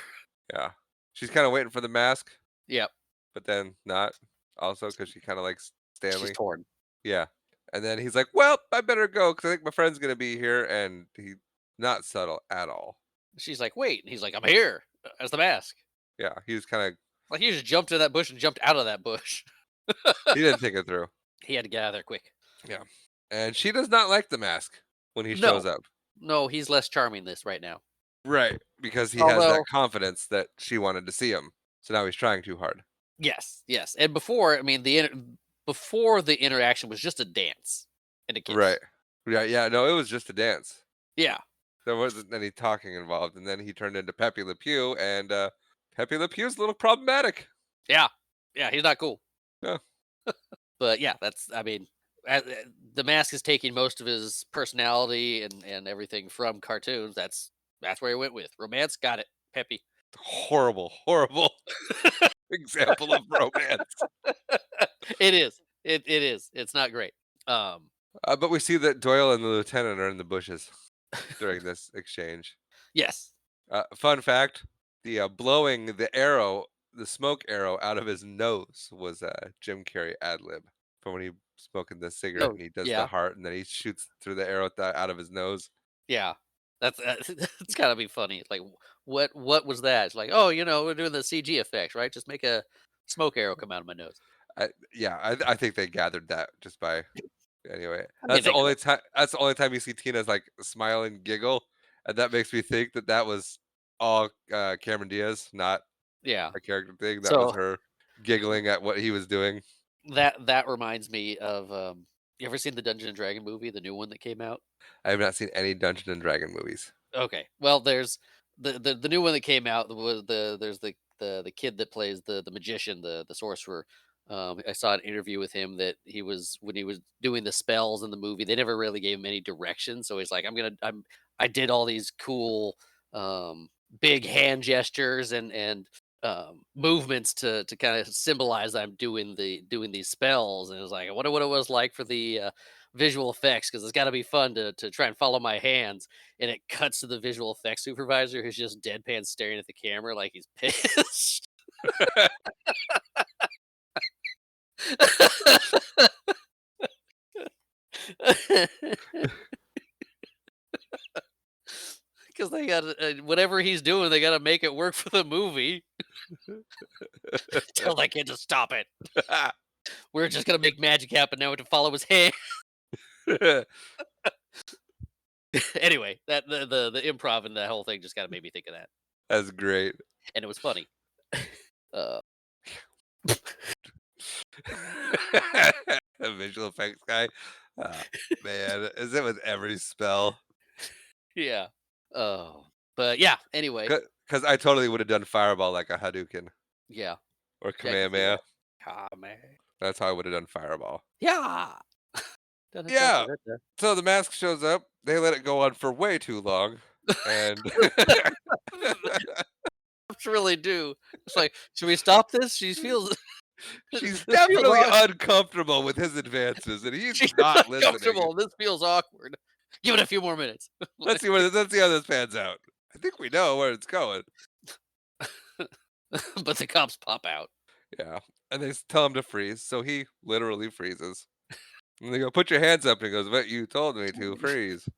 yeah. She's kinda waiting for the mask, Yep. but then not also because she kinda likes She's Stanley. torn. Yeah. And then he's like, "Well, I better go because I think my friend's gonna be here," and he not subtle at all. She's like, "Wait." And he's like, "I'm here as the mask." Yeah, he was kinda Like, he just jumped in that bush and jumped out of that bush. he didn't think it through. He had to get out of there quick. Yeah. And she does not like the mask when he shows No. up. No, he's less charming this right now. Right, because he has that Although confidence that she wanted to see him. So now he's trying too hard. yes, yes. And before, I mean, before the interaction was just a dance and a Right. kiss. Yeah, yeah, no, it was just a dance. Yeah. There wasn't any talking involved, and then he turned into Pepe Le Pew, and, Pepe Le Pew's a little problematic. Yeah. Yeah, he's not cool. Yeah. But yeah, that's I mean, the mask is taking most of his personality and everything from cartoons. That's where he went with. Romance, got it. Peppy. Horrible, horrible example of romance. It is. It is. It's not great. Um But we see that Doyle and the lieutenant are in the bushes during this exchange. yes. Fun fact, blowing the smoke arrow out of his nose was a Jim Carrey ad lib from when he smoking the cigarette No. and he does the Yeah. heart and then he shoots through the arrow out of his nose. Yeah. That's it's gotta be funny. It's like what was that? It's like, oh, we're doing the CG effects, right? Just make a smoke arrow come out of my nose. Yeah, I think they gathered that just by anyway. I mean, they could. That's the only time you see Tina's like smile and giggle, and that makes me think that that was all Cameron Diaz, not Yeah. a character thing. That was So her giggling at what he was doing. that reminds me of you ever seen the Dungeon and Dragon movie, the new one that came out? I have not seen any Dungeon and Dragon movies. Okay. Well, there's the new one that came out was there's the kid that plays the magician, the sorcerer. I saw an interview with him that he was when he was doing the spells in the movie. They never really gave him any direction, so he's like, I did all these cool big hand gestures and movements to kind of symbolize I'm doing these spells, and it was like I wonder what it was like for the visual effects because it's got to be fun to try and follow my hands. And it cuts to the visual effects supervisor who's just deadpan staring at the camera like he's pissed. Because they got whatever he's doing, they got to make it work for the movie. Tell that kid to stop it. We're just gonna make magic happen now to follow his hand. Anyway, that the improv and the whole thing just kind of made me think of that, That's great. and it was funny. Uh, A visual effects guy. Uh, man, is it with every spell? yeah. Oh, but yeah. Anyway, Because I totally would have done Fireball like a Hadouken yeah, or yeah, I can see Kamehameha. that. Ah, man. That's how I would have done Fireball. Yeah. Yeah. Da-da-da-da-da-da. So the mask shows up. They let it go on for way too long. And Really do. It's like, should we stop this? She feels she's this feels definitely awkward. uncomfortable with his advances, and he's She's not listening. uncomfortable. This feels awkward. Give it a few more minutes. Let's see how this pans out. I think we know where it's going. But the cops pop out. Yeah. And they tell him to freeze, so he literally freezes. And they go, "Put your hands up," and he goes, "But you told me to freeze."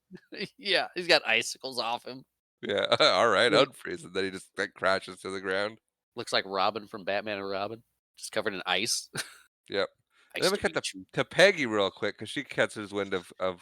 Yeah, he's got icicles off him. Yeah, all right, Look, unfreeze, and then he just like crashes to the ground. looks like Robin from Batman and Robin, just covered in ice. Yep. And Ice then we to cut reach. to Peggy real quick because she catches wind of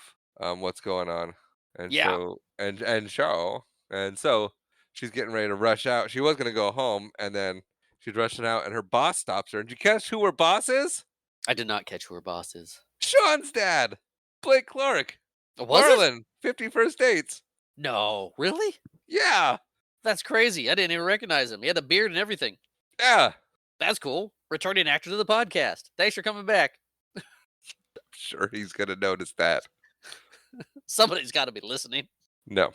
what's going on, and Yeah, so and so she's getting ready to rush out. She was gonna go home, and then she's rushing out, and her boss stops her. And did you catch who her boss is? I did not catch who her boss is. Sean's dad, Blake Clark, Was it? Marlon, 51st Dates. No, really? Yeah, That's crazy. I didn't even recognize him. He had a beard and everything. yeah. That's cool. Returning actor to the podcast. Thanks for coming back. Sure, he's gonna notice that. Somebody's got to be listening. No.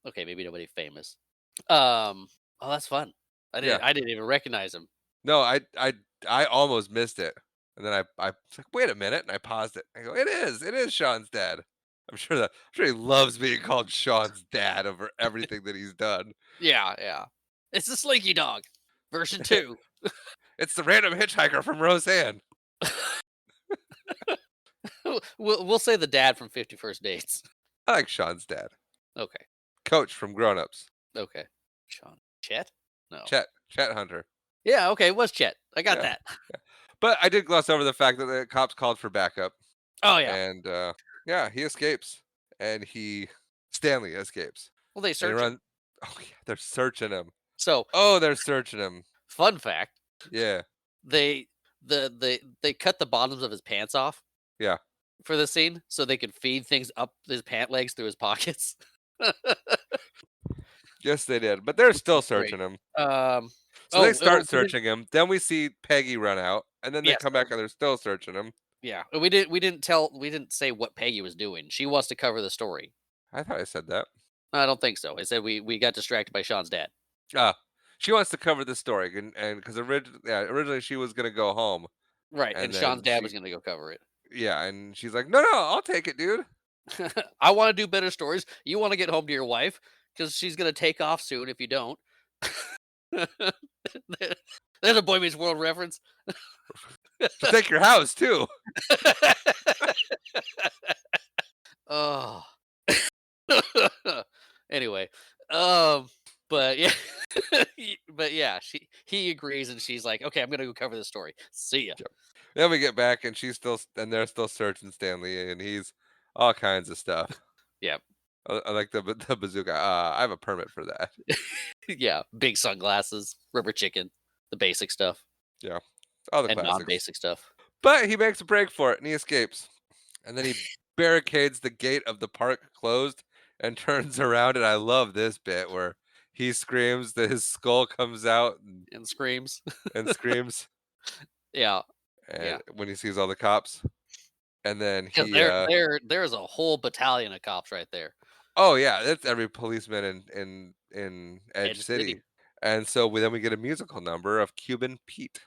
Okay, maybe nobody famous. Oh, that's fun. Yeah. I didn't even recognize him. No, I I almost missed it, and then I was like, "Wait a minute," and I paused it. I go, it is Sean's dad." I'm sure he loves being called Sean's dad over everything that he's done. Yeah, yeah. It's the Slinky Dog, version 2. It's the random hitchhiker from Roseanne. We'll say the dad from 50 First Dates. I like Sean's dad. Okay, Coach from Grown Ups. okay. Sean Chet? No. Chet Hunter. Yeah, okay, it was Chet. I got Yeah, that. yeah. But I did gloss over the fact that the cops called for backup, Oh, yeah. and, yeah, he escapes, and Stanley escapes, Well, they and he search him. runs. Oh, yeah, they're searching him. So, Oh, they're searching him. fun fact, Yeah, they they cut the bottoms of his pants off yeah. for the scene so they could feed things up his pant legs through his pockets. Yes, they did, but they're still Great. searching him. Um, So they oh, start we didn't searching him, then we see Peggy run out, and then they yes, come back and they're still searching him. yeah, we didn't say what Peggy was doing. She wants to cover the story. I thought I said that. I don't think so. I said we got distracted by Sean's dad. Ah, she wants to cover the story, and 'cause originally she was gonna go home, Right, and and Sean's then dad was gonna go cover it. yeah, and she's like, "No, no, I'll take it, dude." I wanna do better stories. You wanna get home to your wife because she's gonna take off soon if you don't. There's a Boy Meets World reference. She'll take your house too. Oh. Anyway, um, but yeah, but yeah, he agrees, and she's like, "Okay, I'm gonna go cover this story. See ya." Yep. Then we get back, and they're still searching Stanley, and he's all kinds of stuff. Yeah, I like the bazooka. I have a permit for that. yeah, big sunglasses, rubber chicken, the basic stuff, Yeah, all the and classics. non-basic stuff. But he makes a break for it, and he escapes. And then he barricades the gate of the park closed and turns around. And I love this bit where he screams that his skull comes out And screams. and screams, Yeah, yeah, and when he sees all the cops. And then because there's a whole battalion of cops right there. oh yeah, that's every policeman in Edge Edge City. City. And so then we get a musical number of Cuban Pete.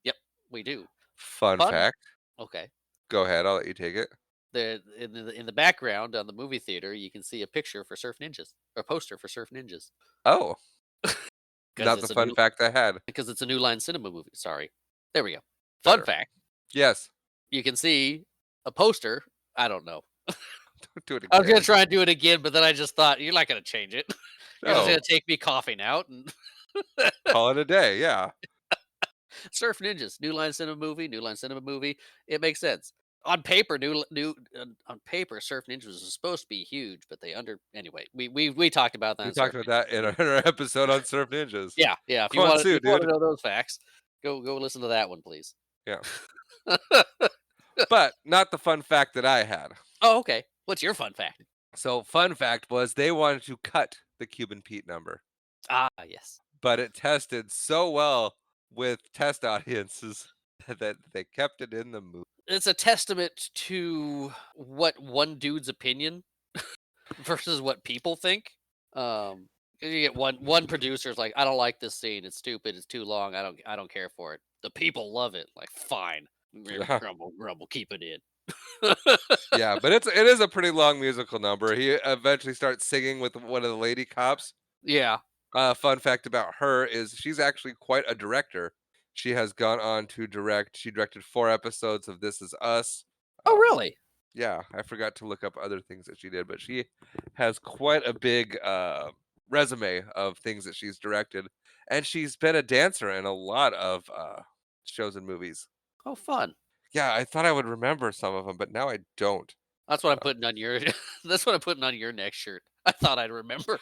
Yep, we do. Fun Fun. fact. Okay. Go ahead, I'll let you take it. In the background on the movie theater, you can see a picture for Surf Ninjas, or a poster for Surf Ninjas, Oh, because not the it's a fun new fact I had. because it's a New Line Cinema movie. Sorry. There we go. Fun Better. fact: Yes. you can see a poster. I don't know. Do it I was gonna again. try and do it again, but then I just thought you're not gonna change it. You're just No. gonna take me coughing out and Call it a day. Yeah. Surf Ninjas, New Line Cinema movie, New Line Cinema movie. It makes sense. On paper, on paper, Surf Ninjas was supposed to be huge, but they under anyway. We talked about that We in talked Surf about Ninjas. that in our episode on Surf Ninjas. Yeah, yeah. If Come on, Sue, you want dude. to know those facts, go listen to that one, please. Yeah. But not the fun fact that I had. Oh, okay. What's your fun fact? So, fun fact was they wanted to cut the Cuban Pete number, Ah, yes. but it tested so well with test audiences that they kept it in the movie. It's a testament to what one dude's opinion versus what people think. 'Cause you get one producer's like, I don't like this scene. It's stupid. It's too long. I don't care for it. The people love it. Like, fine. Yeah. Grumble, grumble. Keep it in. Yeah, but it is a pretty long musical number. He eventually starts singing with one of the lady cops. Yeah. Fun fact about her is she's actually quite a director. She has gone on to direct. She directed 4 episodes of This Is Us. Oh, Um, really? yeah, I forgot to look up other things that she did, but she has quite a big resume of things that she's directed, and she's been a dancer in a lot of shows and movies. Oh, fun. Yeah, I thought I would remember some of them, but now I don't. That's what I'm putting on your. That's what I'm putting on your next shirt. I thought I'd remember.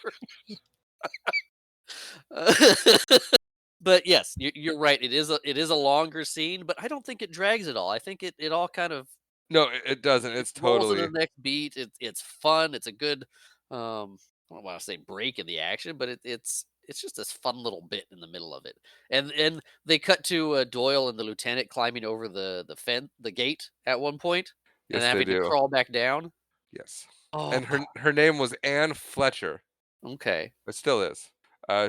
But yes, you're right. It is a longer scene, but I don't think it drags at all. I think it all kind of No, it doesn't. it It's rolls into totally. the next beat. It's fun. It's a good I don't want to say break in the action, but it's just this fun little bit in the middle of it. And they cut to Doyle and the lieutenant climbing over the gate at one point and Yes, they having to do. crawl back down. Yes, Oh, and her name was Anne Fletcher. okay. It still is.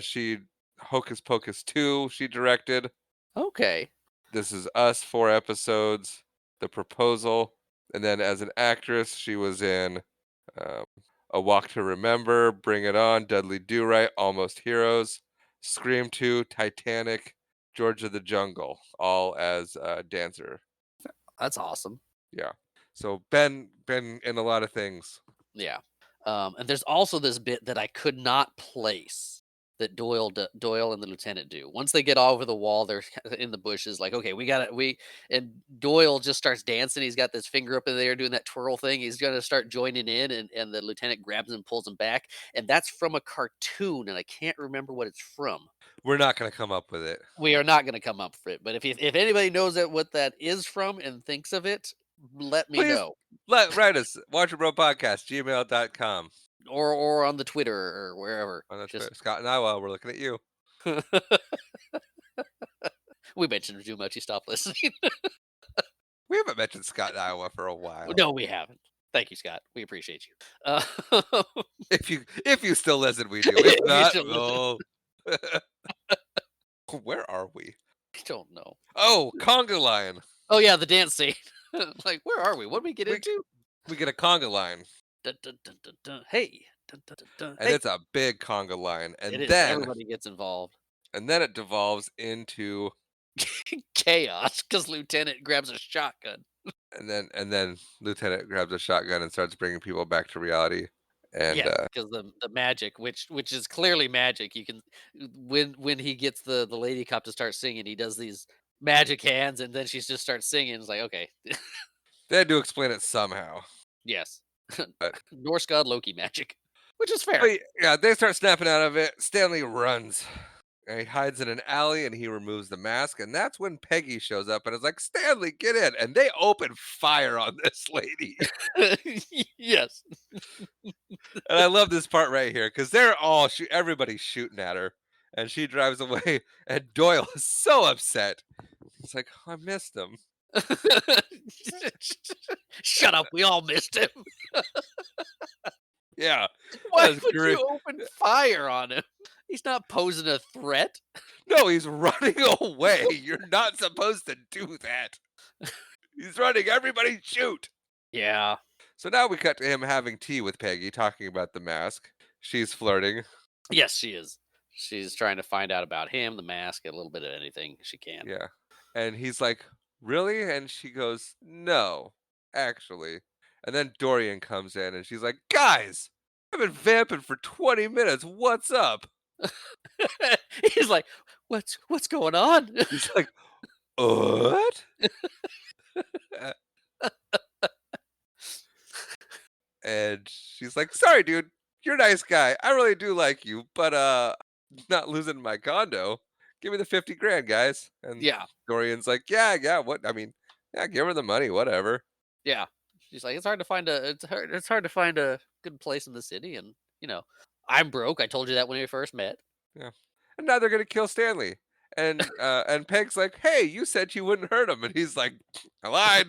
She Hocus Pocus 2, she directed. Okay. This Is Us 4 episodes, The Proposal, and then as an actress, she was in um, A Walk to Remember, Bring It On, Dudley Do Right, Almost Heroes, Scream 2, Titanic, George of the Jungle, all as a dancer. That's awesome. Yeah. So been in a lot of things. Yeah. And there's also this bit that I could not place that Doyle and the lieutenant do. Once they get over the wall, they're in the bushes. Like, okay, and Doyle just starts dancing. He's got this finger up in the air doing that twirl thing. He's gonna start joining in, and the lieutenant grabs him, and pulls him back, and that's from a cartoon, and I can't remember what it's from. We're not gonna come up with it. We are not gonna come up for it. But if anybody knows what that is from and thinks of it, let me Please know. write us, watchitbropodcast@gmail.com. Or on the Twitter or wherever. Oh, that's Just fair. Scott and I, well, we're looking at you. we mentioned too much. You stop listening. We haven't mentioned Scott in Iowa for a while. No, we haven't. Thank you, Scott. We appreciate you. If you still listen, we do. If If you not, still listen. where are we? I don't know. Oh, conga line. Oh yeah, the dance scene. Like, where are we? What did we get We into? we get a conga line, Dun, dun, dun, dun, dun. Hey, dun, dun, dun, dun. and Hey. it's a big conga line, It and is. then Everybody gets involved. it devolves into Chaos because Lieutenant grabs a shotgun. and then Lieutenant grabs a shotgun and starts bringing people back to reality, and Yes, because the magic, which is clearly magic. You can when he gets the lady cop to start singing, he does these magic hands, and then she just starts singing. It's like, okay, they had to explain it somehow. yes, But Norse god Loki magic, which is fair. but yeah, they start snapping out of it. Stanley runs. And he hides in an alley and he removes the mask. And that's when Peggy shows up and is like, Stanley, get in. And they open fire on this lady. Yes, And I love this part right here because they're all everybody's shooting at her. And she drives away. And Doyle is so upset. He's like, I missed him. shut up. We all missed him. Yeah. Why That's would great. you open fire on him? He's not posing a threat. No, he's running away. You're not supposed to do that. He's running. Everybody shoot. Yeah. So now we cut to him having tea with Peggy, talking about the mask. She's flirting. Yes, she is. She's trying to find out about him, the mask, a little bit of anything she can. Yeah. And he's like, really? And she goes, no, actually. And then Dorian comes in and she's like, guys, I've been vamping for 20 minutes. What's up? He's like, "What's going on?" He's like, what? And she's like, sorry, dude. You're a nice guy. I really do like you, but not losing my condo. Give me the 50 grand, guys. And Yeah, Dorian's like, yeah, what? I mean, yeah, give her the money, whatever. yeah. She's like, it's hard to find a good place in the city, and I'm broke. I told you that when we first met. Yeah. And now they're gonna kill Stanley. And Peg's like, hey, you said you wouldn't hurt him. And he's like, I lied.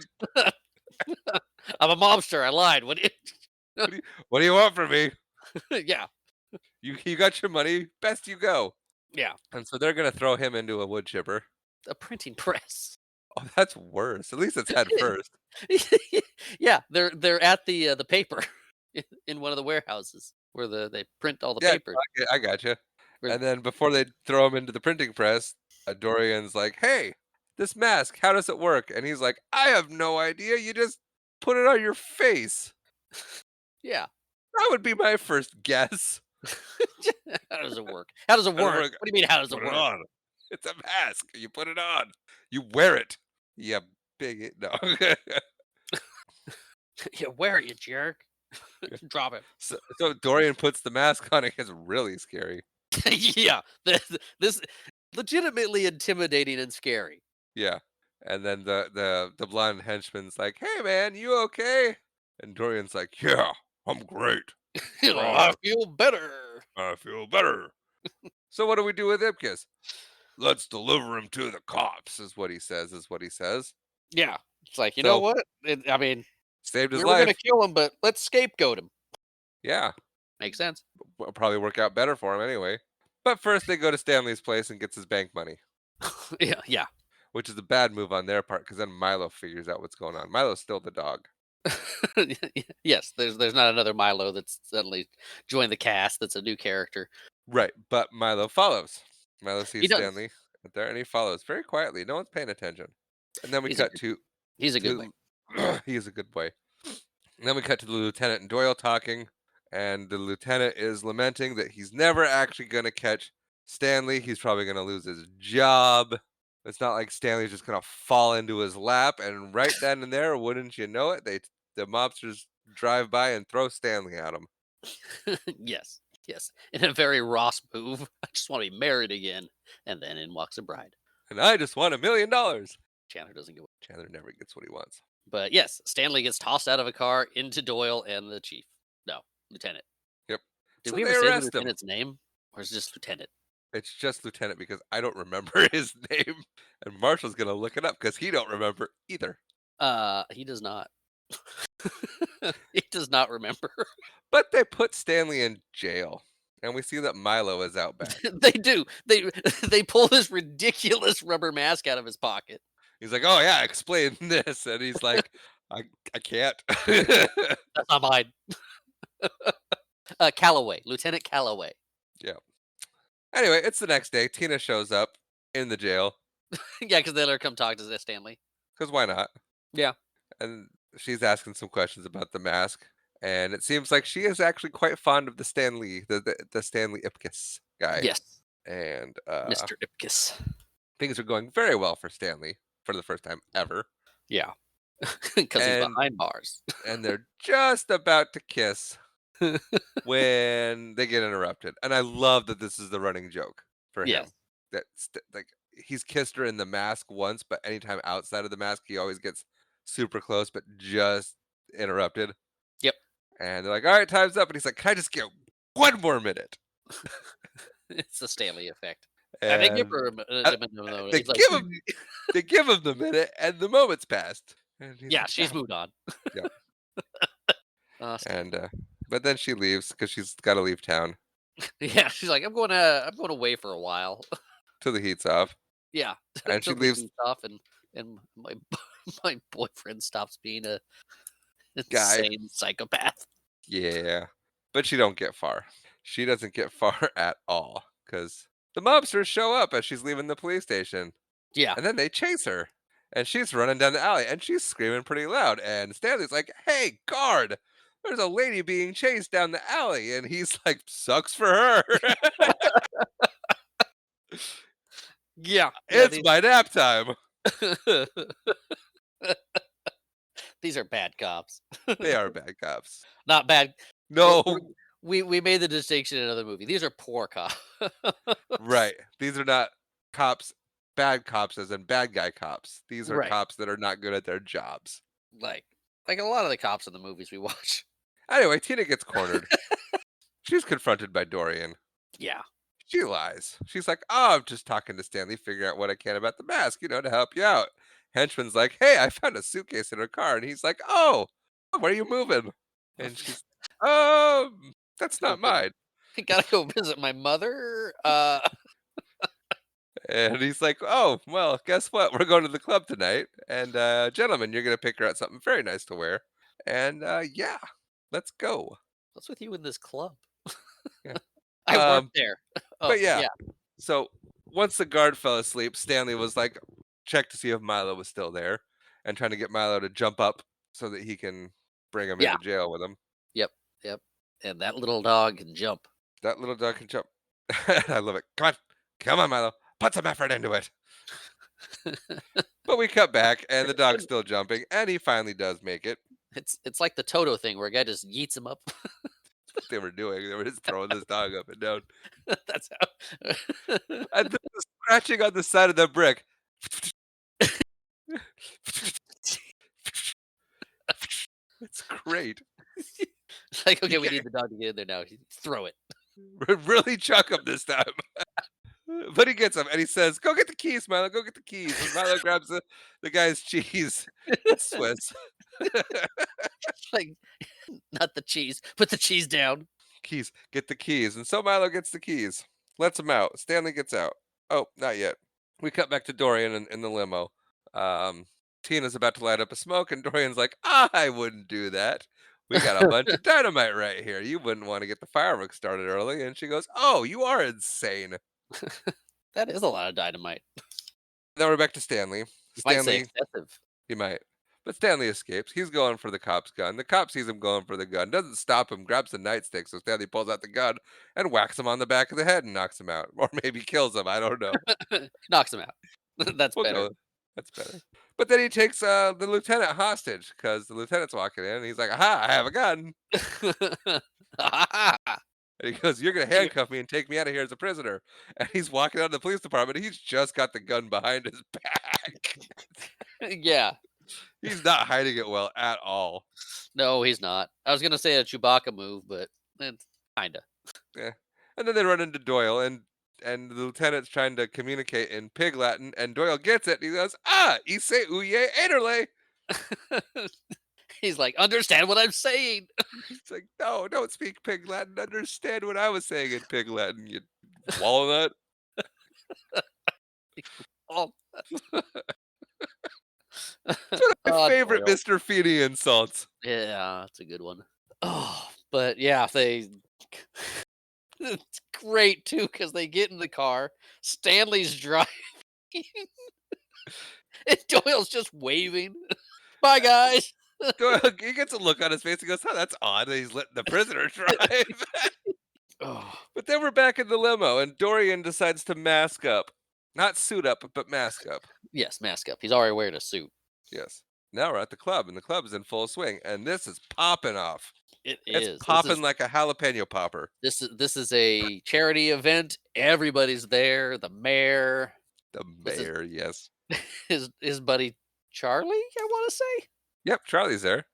I'm a mobster. I lied. What? What do you want from me? Yeah, You got your money, best you go. yeah. And so they're gonna throw him into a wood chipper. A printing press. Oh, that's worse. At least it's head first. Yeah, they're at the paper in one of the warehouses where they print all the Yeah, paper. I got you. Where- And then before they throw him into the printing press, Dorian's like, "Hey, this mask, how does it work?" And he's like, "I have no idea. You just put it on your face." Yeah. That would be my first guess. How does it work? How does it How does it work? work? What do you mean? How does it Put it work? on. It's a mask. You put it on. You wear it. You big no. Yeah, where are you, jerk? Drop it. So Dorian puts the mask on. It gets really scary. Yeah, this legitimately intimidating and scary. Yeah. And then the blonde henchman's like, "Hey man, you okay?" And Dorian's like, "Yeah, I'm great. I feel better. I feel better." So what do we do with Ipkiss? Let's deliver him to the cops, is what he says. Yeah, it's like, you know So what? I mean, saved his we were gonna life. kill him, but let's scapegoat him. Yeah, Makes sense. will probably work out better for him anyway. But first, they go to Stanley's place and gets his bank money. Yeah, yeah. which is a bad move on their part because then Milo figures out what's going on. Milo's still the dog. Yes, there's not another Milo that's suddenly joined the cast that's a new character. Right, but Milo follows. Milo He sees does. Stanley out there and he follows very quietly. No one's paying attention. And then we He's a cut good he's a good boy. to he is a good boy. And then we cut to the lieutenant and Doyle talking, and the lieutenant is lamenting that he's never actually going to catch Stanley. He's probably going to lose his job. It's not like Stanley's just going to fall into his lap. And right then and there, wouldn't you know it, the mobsters drive by and throw Stanley at him. Yes, yes. In a very Ross move. I just want to be married again. And then in walks a bride. And I just won $1 million. Chandler doesn't go. Chandler never gets what he wants. But yes, Stanley gets tossed out of a car into Doyle and the chief. No, lieutenant. Yep. Did So we they ever say the arrest him. lieutenant's name? Or is it just lieutenant? It's just lieutenant because I don't remember his name, and Marshall's gonna look it up because he don't remember either. He does not. He does not remember. But they put Stanley in jail, and we see that Milo is out back. They do. They pull this ridiculous rubber mask out of his pocket. He's like, "Oh yeah, explain this," and he's like, "I can't." That's not mine. Calloway, Lieutenant Calloway. Yeah. Anyway, it's the next day. Tina shows up in the jail Yeah, because they let her come talk to Stanley. because why not? Yeah. And she's asking some questions about the mask, and it seems like she is actually quite fond of the Stanley, the Stanley Ipkiss guy, Yes, and Mr. Ipkiss. things are going very well for Stanley for the first time ever. Yeah, because he's And behind bars. and they're just about to kiss when they get interrupted. And I love that this is the running joke for him. Yes. Like he's kissed her in the mask once, but anytime outside of the mask, he always gets super close, but just interrupted. Yep. And they're like, "All right, time's up." And he's like, "Can I just get one more minute?" It's the Stanley effect. And they give And her uh, no. they He's like, give him they give him the minute, and the moment's passed. And he's yeah, like, she's "Yeah." moved on. Yep. Stanley. And but then she leaves because she's got to leave town Yeah, she's like, I'm going away for a while. till the heat's off. Yeah, And she till the leaves heat's off and my my boyfriend stops being a guy. insane psychopath. Yeah. But she don't get far. She doesn't get far at all because the mobsters show up as she's leaving the police station. Yeah. And then they chase her. And she's running down the alley and she's screaming pretty loud. And Stanley's like, "Hey, guard, there's a lady being chased down the alley." And he's like, "Sucks for her." Yeah. Yeah, It's my nap time. these are bad cops. They are bad cops. Not bad. No, We made the distinction in another movie. These are poor cops. right. These are not cops, bad cops as in bad guy cops. These are Right. cops that are not good at their jobs. Like a lot of the cops in the movies we watch. Anyway, Tina gets cornered. She's confronted by Dorian. Yeah. She lies. She's like, "Oh, I'm just talking to Stanley, figure out what I can about the mask, to help you out." Henchman's like, "Hey, I found a suitcase in her car." And he's like, "Oh, where are you moving?" And she's, that's not mine." I gotta go visit my mother. And he's like, "Oh, well, guess what? We're going to the club tonight. And, gentlemen, you're going to pick her out something very nice to wear. And, yeah, let's go." What's with you in this club? Yeah. I work there. Oh, But yeah, yeah. so once the guard fell asleep, Stanley was like, check to see if Milo was still there and trying to get Milo to jump up so that he can bring him Yeah. into jail with him. Yep. Yep. And that little dog can jump. That little dog can jump. I love it. Come on, Milo. Put some effort into it. But we cut back, and the dog's still jumping, and he finally does make it. It's like the Toto thing where a guy just yeets him up. What they were doing. They were just throwing this dog up and down. That's how. And then the scratching on the side of the brick. It's great. It's like, okay, we need the dog to get in there now. Throw it. Really chuck him this time. But he gets him and he says, "Go get the keys, Milo. Go get the keys." And Milo grabs the guy's cheese. It's Swiss. Like, not the cheese. Put the cheese down. Keys. Get the keys. And so Milo gets the keys. Lets him out. Stanley gets out. Oh, not yet. We cut back to Dorian in the limo. Um, Tina's about to light up a smoke, and Dorian's like, "I wouldn't do that. We got a bunch of dynamite right here. You wouldn't want to get the fireworks started early." And she goes, "Oh, you are insane." That is a lot of dynamite. Then we're back to Stanley. You might say Stanley, excessive. he might. But Stanley escapes. He's going for the cop's gun. The cop sees him going for the gun, doesn't stop him, grabs the nightstick. So Stanley pulls out the gun and whacks him on the back of the head and knocks him out. Or maybe kills him. I don't know. Knocks him out. That's We'll better. go. That's better. But then he takes the lieutenant hostage because the lieutenant's walking in and he's like, "Aha, I have a gun." And he goes, "You're going to handcuff me and take me out of here as a prisoner." And he's walking out of the police department. And he's just got the gun behind his back. Yeah. He's not hiding it well at all. No, he's not. I was gonna say a Chewbacca move, but it's kinda. Yeah. And then they run into Doyle and the lieutenant's trying to communicate in pig Latin and Doyle gets it. And he goes, "Ah, ise uye aderle." He's like, "Understand what I'm saying." It's like, "No, don't speak pig Latin. Understand what I was saying in pig Latin, you walnut." Oh, My oh, favorite Doyle. Mr. Feeney insults. Yeah, that's a good one. Oh, but yeah, they it's great too because they get in the car, Stanley's driving, and Doyle's just waving. "Bye, guys." Doyle, he gets a look on his face. He goes, "Oh, that's odd that he's letting the prisoner drive." Oh, But then we're back in the limo, and Dorian decides to mask up. Not suit up, but mask up. yes, mask up. He's already wearing a suit. Yes. Now we're at the club, and the club is in full swing, and this is popping off. It It's is. popping like a jalapeno popper. This is a charity event. Everybody's there. The mayor, The what's mayor, yes. his buddy Charlie, I want to say. Yep, Charlie's there.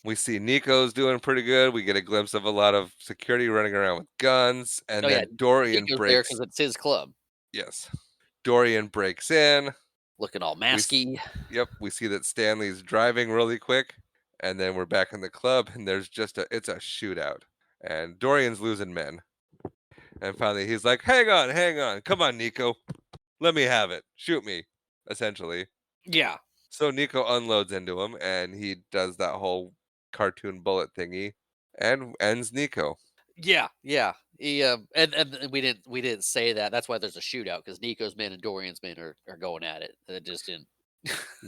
We see Nico's doing pretty good. We get a glimpse of a lot of security running around with guns, and Oh yeah, then Dorian Nico's there breaks. because it's his club. Yes, Dorian breaks in. Looking all We s- masky. Yep, we see that Stanley's driving really quick, and then we're back in the club, and there's just it's a shootout, and Dorian's losing men, and finally he's like, hang on, come on, Nico, let me have it, shoot me," essentially. Yeah, So Nico unloads into him, and he does that whole cartoon bullet thingy, and ends Nico. yeah. He and we didn't say that. That's why there's a shootout because Nico's men and Dorian's men are going at it. It just didn't.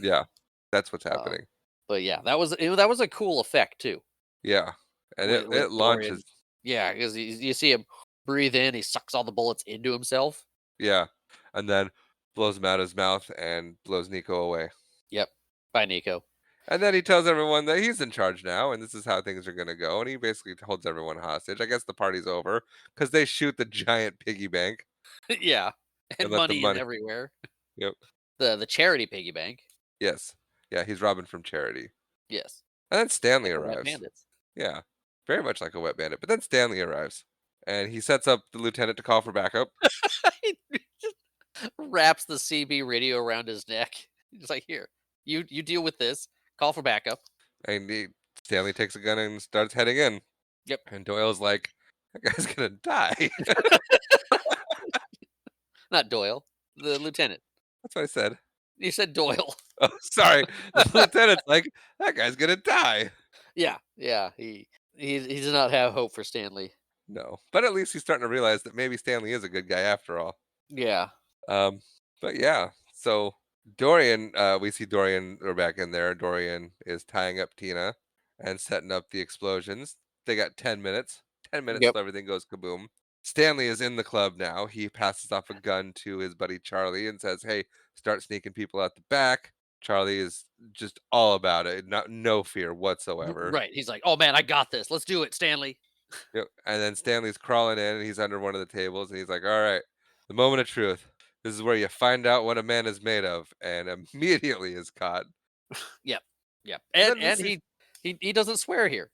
Yeah, that's what's Uh, happening. but yeah, that was a cool effect too. Yeah, and With it Dorian, launches. yeah, because you see him breathe in, he sucks all the bullets into himself. Yeah, and then blows him out his mouth and blows Nico away. Yep. Bye, Nico. And then he tells everyone that he's in charge now, and this is how things are gonna go. And he basically holds everyone hostage. I guess the party's over because they shoot the giant piggy bank Yeah, and and let the money is money. everywhere. Yep. The charity piggy bank. Yes. Yeah, he's robbing from charity. Yes, And then Stanley like the Wet arrives. Bandits. Yeah, very much like a wet bandit. But then Stanley arrives, and he sets up the lieutenant to call for backup. He just wraps the CB radio around his neck. He's like, "Here, you deal with this. Call for backup." And Stanley takes a gun and starts heading in. Yep. And Doyle's like, "That guy's gonna die." Not Doyle, the lieutenant. That's what I said. You said Doyle. Oh, sorry. The lieutenant's like, "That guy's gonna die." Yeah, yeah. He does not have hope for Stanley. No, but at least he's starting to realize that maybe Stanley is a good guy after all. Yeah. Um, but yeah, so Dorian, we see Dorian, we're back in there. Dorian is tying up Tina and setting up the explosions. They got 10 minutes. 10 minutes Yep. till everything goes kaboom. Stanley is in the club now. He passes off a gun to his buddy Charlie and says, "Hey, start sneaking people out the back." Charlie is just all about it, no fear whatsoever. Right. He's like, "Oh man, I got this. Let's do it, Stanley." Yep. And then Stanley's crawling in and he's under one of the tables and he's like, "All right, the moment of truth. This is where you find out what a man is made of." And immediately is caught. Yep. Yep. And And then we and see he doesn't swear here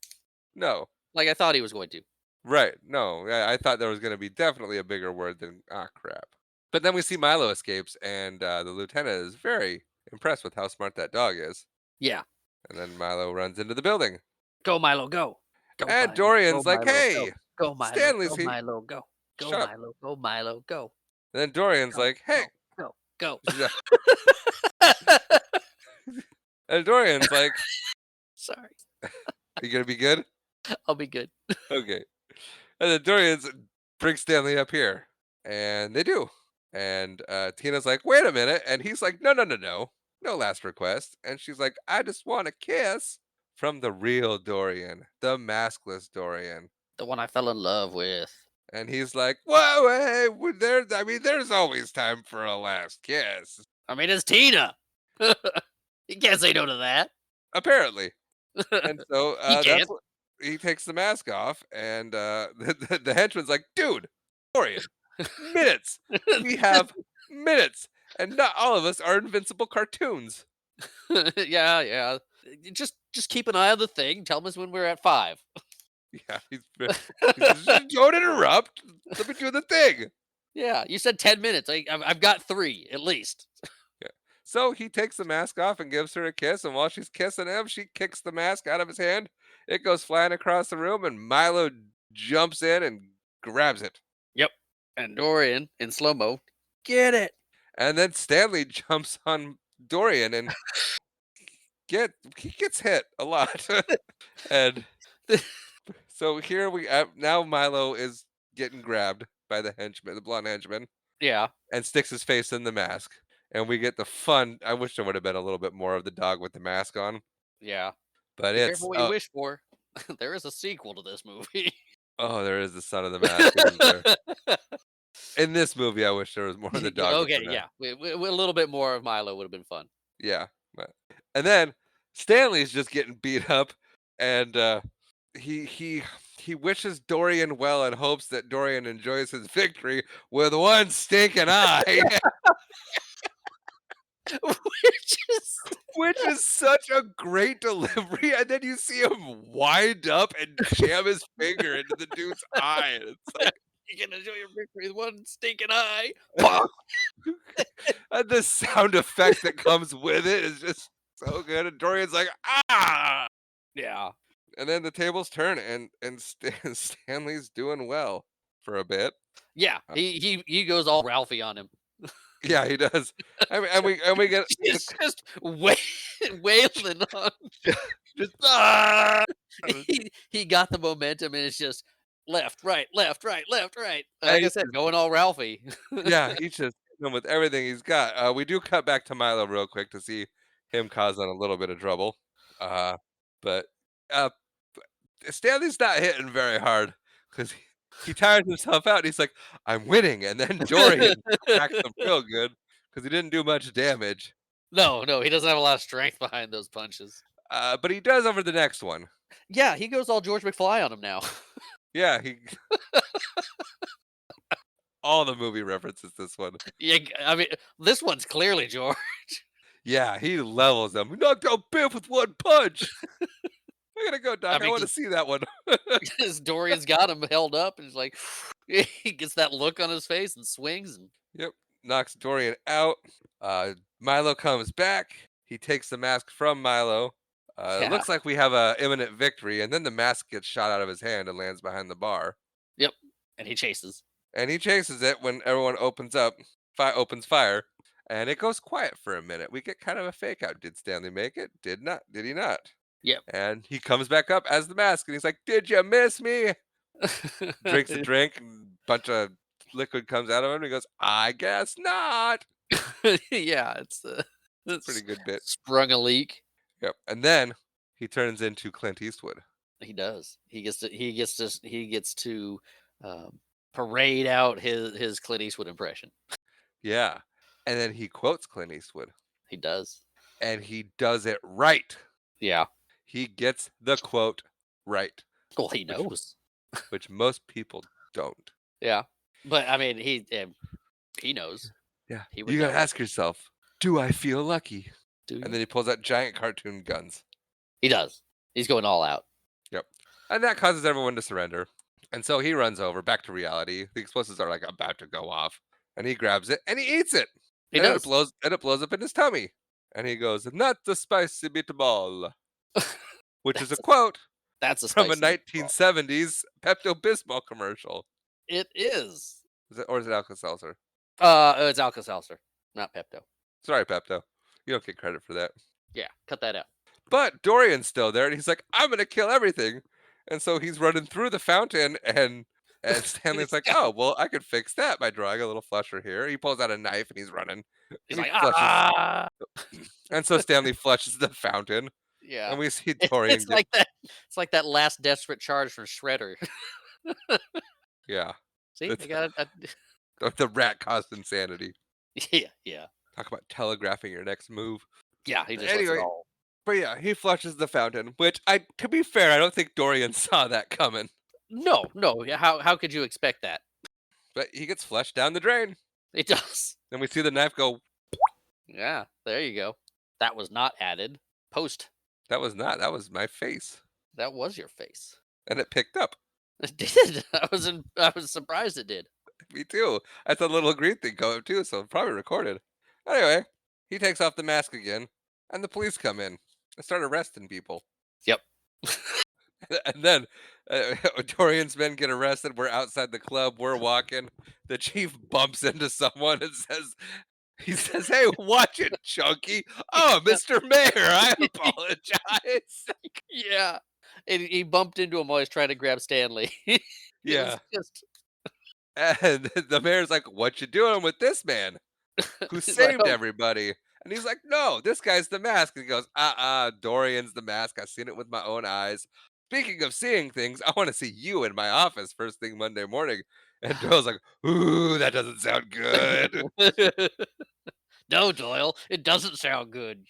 no, like I thought he was going to. right. No, I thought there was going to be definitely a bigger word than crap. But then we see Milo escapes and the lieutenant is very impressed with how smart that dog is. Yeah. And then Milo runs into the building. Go Milo, go. Go And Milo. Go Dorian's like, Milo, go. "Hey, Go Milo. Stanley's Go here." Milo, go. Go Shut up. Milo. Go Milo, go. And then Dorian's Go. like, "Hey, Go. Go. Yeah. And Dorian's like, Sorry. "Are you gonna be good?" I'll be good. Okay. And then Dorian's bring Stanley up here, and they do. And Tina's like, "Wait a minute," and he's like, "No, no, no, no, no last request." And she's like, "I just want a kiss from the real Dorian, the maskless Dorian." The one I fell in love with. And he's like, "Whoa, hey, there. I mean, there's always time for a last kiss." I mean, it's Tina. You can't say no to that. Apparently. And so He that's can't. what he takes the mask off, and the henchman's like, "Dude, Dorian, minutes. We have minutes, and not all of us are invincible cartoons." Yeah, yeah. Just keep an eye on the thing. Tell us when we're at 5. Yeah, he's just, "Don't interrupt. Let me do the thing." Yeah, you said 10 minutes. I've got 3 at least. Yeah. So he takes the mask off and gives her a kiss, and while she's kissing him, she kicks the mask out of his hand. It goes flying across the room, and Milo jumps in and grabs it. Yep. And Dorian in slow mo, get it. And then Stanley jumps on Dorian and he gets hit a lot. And so here we now Milo is getting grabbed by the henchman, the blonde henchman, Yeah, and sticks his face in the mask. And we get the fun. I wish there would have been a little bit more of the dog with the mask on, yeah. but Be it's careful what you wish for. There is a sequel to this movie. there is the son of the mask, isn't there? In this movie, I wish there was more of the dog with the Okay, mask. yeah. A little bit more of Milo would have been fun. Yeah, and then Stanley's just getting beat up, and he he he wishes Dorian well and hopes that Dorian enjoys his victory with one stinking eye, Which is which is such a great delivery. And then you see him wind up and jam his finger into the dude's eye, and it's like, you can enjoy your victory with one stinking eye. Bonk. and the sound effect that comes with it is just so good. And Dorian's like, ah. Yeah. And then the tables turn, and Stanley's doing well for a bit. Yeah. Uh, He goes all Ralphie on him. yeah, he does. And we get Just wailing on. just ah! He got the momentum and it's just left, right, left, right, left, right. And Like I he's said, just, going all Ralphie. yeah, he's just hitting him with everything he's got. We do cut back to Milo real quick to see him causing a little bit of trouble. Uh, but uh, Stanley's not hitting very hard because he tires himself out. And he's like, "I'm winning," and then Dorian cracks him real good because he didn't do much damage. No, he doesn't have a lot of strength behind those punches. But he does over the next one. Yeah, he goes all George McFly on him now. Yeah, he all the movie references this one. Yeah, I mean, this one's clearly George. Yeah, he levels them. He knocked out Biff with one punch. I gotta go, I Doc. I mean, want to see that one. because Dorian's got him held up and he's like, he gets that look on his face and swings. And Yep, knocks Dorian out. Milo comes back. He takes the mask from Milo. It yeah, looks like we have a imminent victory, and then the mask gets shot out of his hand and lands behind the bar. yep. And he chases. And he chases it when everyone opens fire, and it goes quiet for a minute. We get kind of a fake out. Did Stanley make it? Did not? Did he not? Yep. And he comes back up as the mask, and he's like, "Did you miss me?" Drinks a drink, and a bunch of liquid comes out of him. And he goes, "I guess not." Yeah, Pretty it's good bit. sprung a leak. Yep. And then he turns into Clint Eastwood. He does. He gets to parade out his Clint Eastwood impression. Yeah. And then he quotes Clint Eastwood, He does. and he does it right. Yeah. He gets the quote right, Well, he which knows. which most people don't. Yeah. But I mean, he knows. Yeah. He would You gotta know. ask yourself, do I feel lucky? Do you? And then he pulls out giant cartoon guns. He does. He's going all out. Yep. And that causes everyone to surrender. And so he runs over back to reality. The explosives are like about to go off. And he grabs it and he eats it. He And does. it blows up in his tummy. And he goes, "Not the spicy meatball," which is a quote That's a from a spicy meatball. 1970s Pepto Bismol commercial. It is. Or is it Alka Seltzer? It's Alka-Seltzer. not Pepto. Sorry, Pepto. You don't get credit for that. Yeah, cut that out. But Dorian's still there, and he's like, "I'm gonna kill everything," and so he's running through the fountain, and Stanley's He's like, got- "Oh, well, I could fix that by drawing a little flusher here." He pulls out a knife and he's running, he's and he like, flushes, ah, and so Stanley flushes the fountain, yeah. and we see It's Dorian get like that. It's like that last desperate charge from Shredder. yeah, See, I it's got it. the rat caused insanity. Yeah, yeah, Talk about telegraphing your next move. yeah. He just lets it Anyway, all. but yeah, he flushes the fountain, which to be fair, I don't think Dorian saw that coming, No, no. Yeah, how could you expect that? but he gets flushed down the drain, It does. and we see the knife go. Yeah, there you go. That was not added. Post. That was my face, That was your face. and it picked up. It did. I was surprised it did. Me too. I saw the little green thing go up too, so it probably recorded. Anyway, he takes off the mask again, and the police come in and start arresting people. Yep. And then Dorian's men get arrested. We're outside the club. We're walking. The chief bumps into someone and he says, "Hey, watch it, Chunky." "Oh, Mr. Mayor, I apologize." Yeah. And he bumped into him while he's trying to grab Stanley. It was Yeah. just And the mayor's like, "What you doing with this man who he's like, saved oh, everybody?" And he's like, "No, this guy's the mask." And he goes, Dorian's the mask. I've seen it with my own eyes. Speaking of seeing things, I want to see you in my office first thing Monday morning." And Doyle's like, "Ooh, that doesn't sound good." no, Doyle, it doesn't sound good.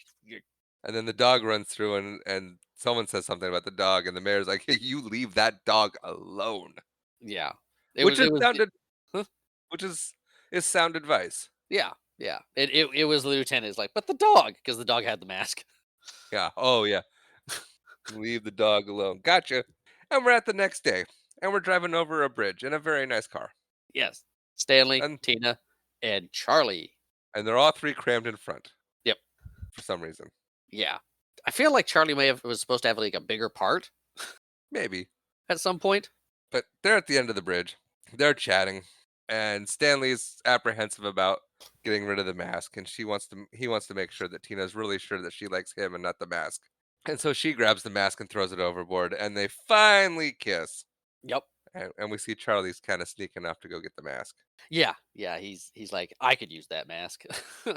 And then the dog runs through, and someone says something about the dog, and the mayor's like, "Hey, you leave that dog alone," Yeah. which is It was sounded, huh? which is sound advice. Yeah, yeah. It was the lieutenant. It's like, but the dog, because the dog had the mask. Yeah. Oh yeah. Leave the dog alone. Gotcha. And we're at the next day, and we're driving over a bridge in a very nice car, Yes. Stanley, and Tina, and Charlie. they're all three crammed in front Yep. for some reason. Yeah. I feel like Charlie may have was supposed to have like a bigger part Maybe, at some point. but they're at the end of the bridge. They're chatting, and Stanley's apprehensive about getting rid of the mask, and he wants to make sure that Tina's really sure that she likes him and not the mask. And so she grabs the mask and throws it overboard, and they finally kiss. Yep. And we see Charlie's kind of sneaking off to go get the mask. Yeah. Yeah. He's like, I could use that mask.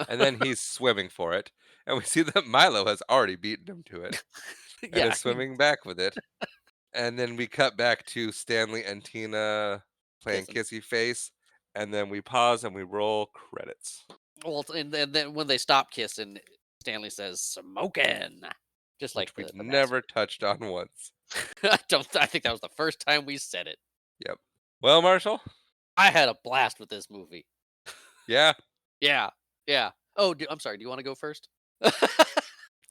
And then he's swimming for it, and we see that Milo has already beaten him to it and Yeah. is swimming back with it. And then we cut back to Stanley and Tina playing Kissing. kissy face, and then we pause and we roll credits, Well, and then when they stop kissing, Stanley says, "Smoking," just like which we've the mask. never touched on once. I don't. I think that was the first time we said it. Yep. Well, Marshall, I had a blast with this movie. yeah, Yeah, yeah. Oh, I'm sorry. Do you want to go first?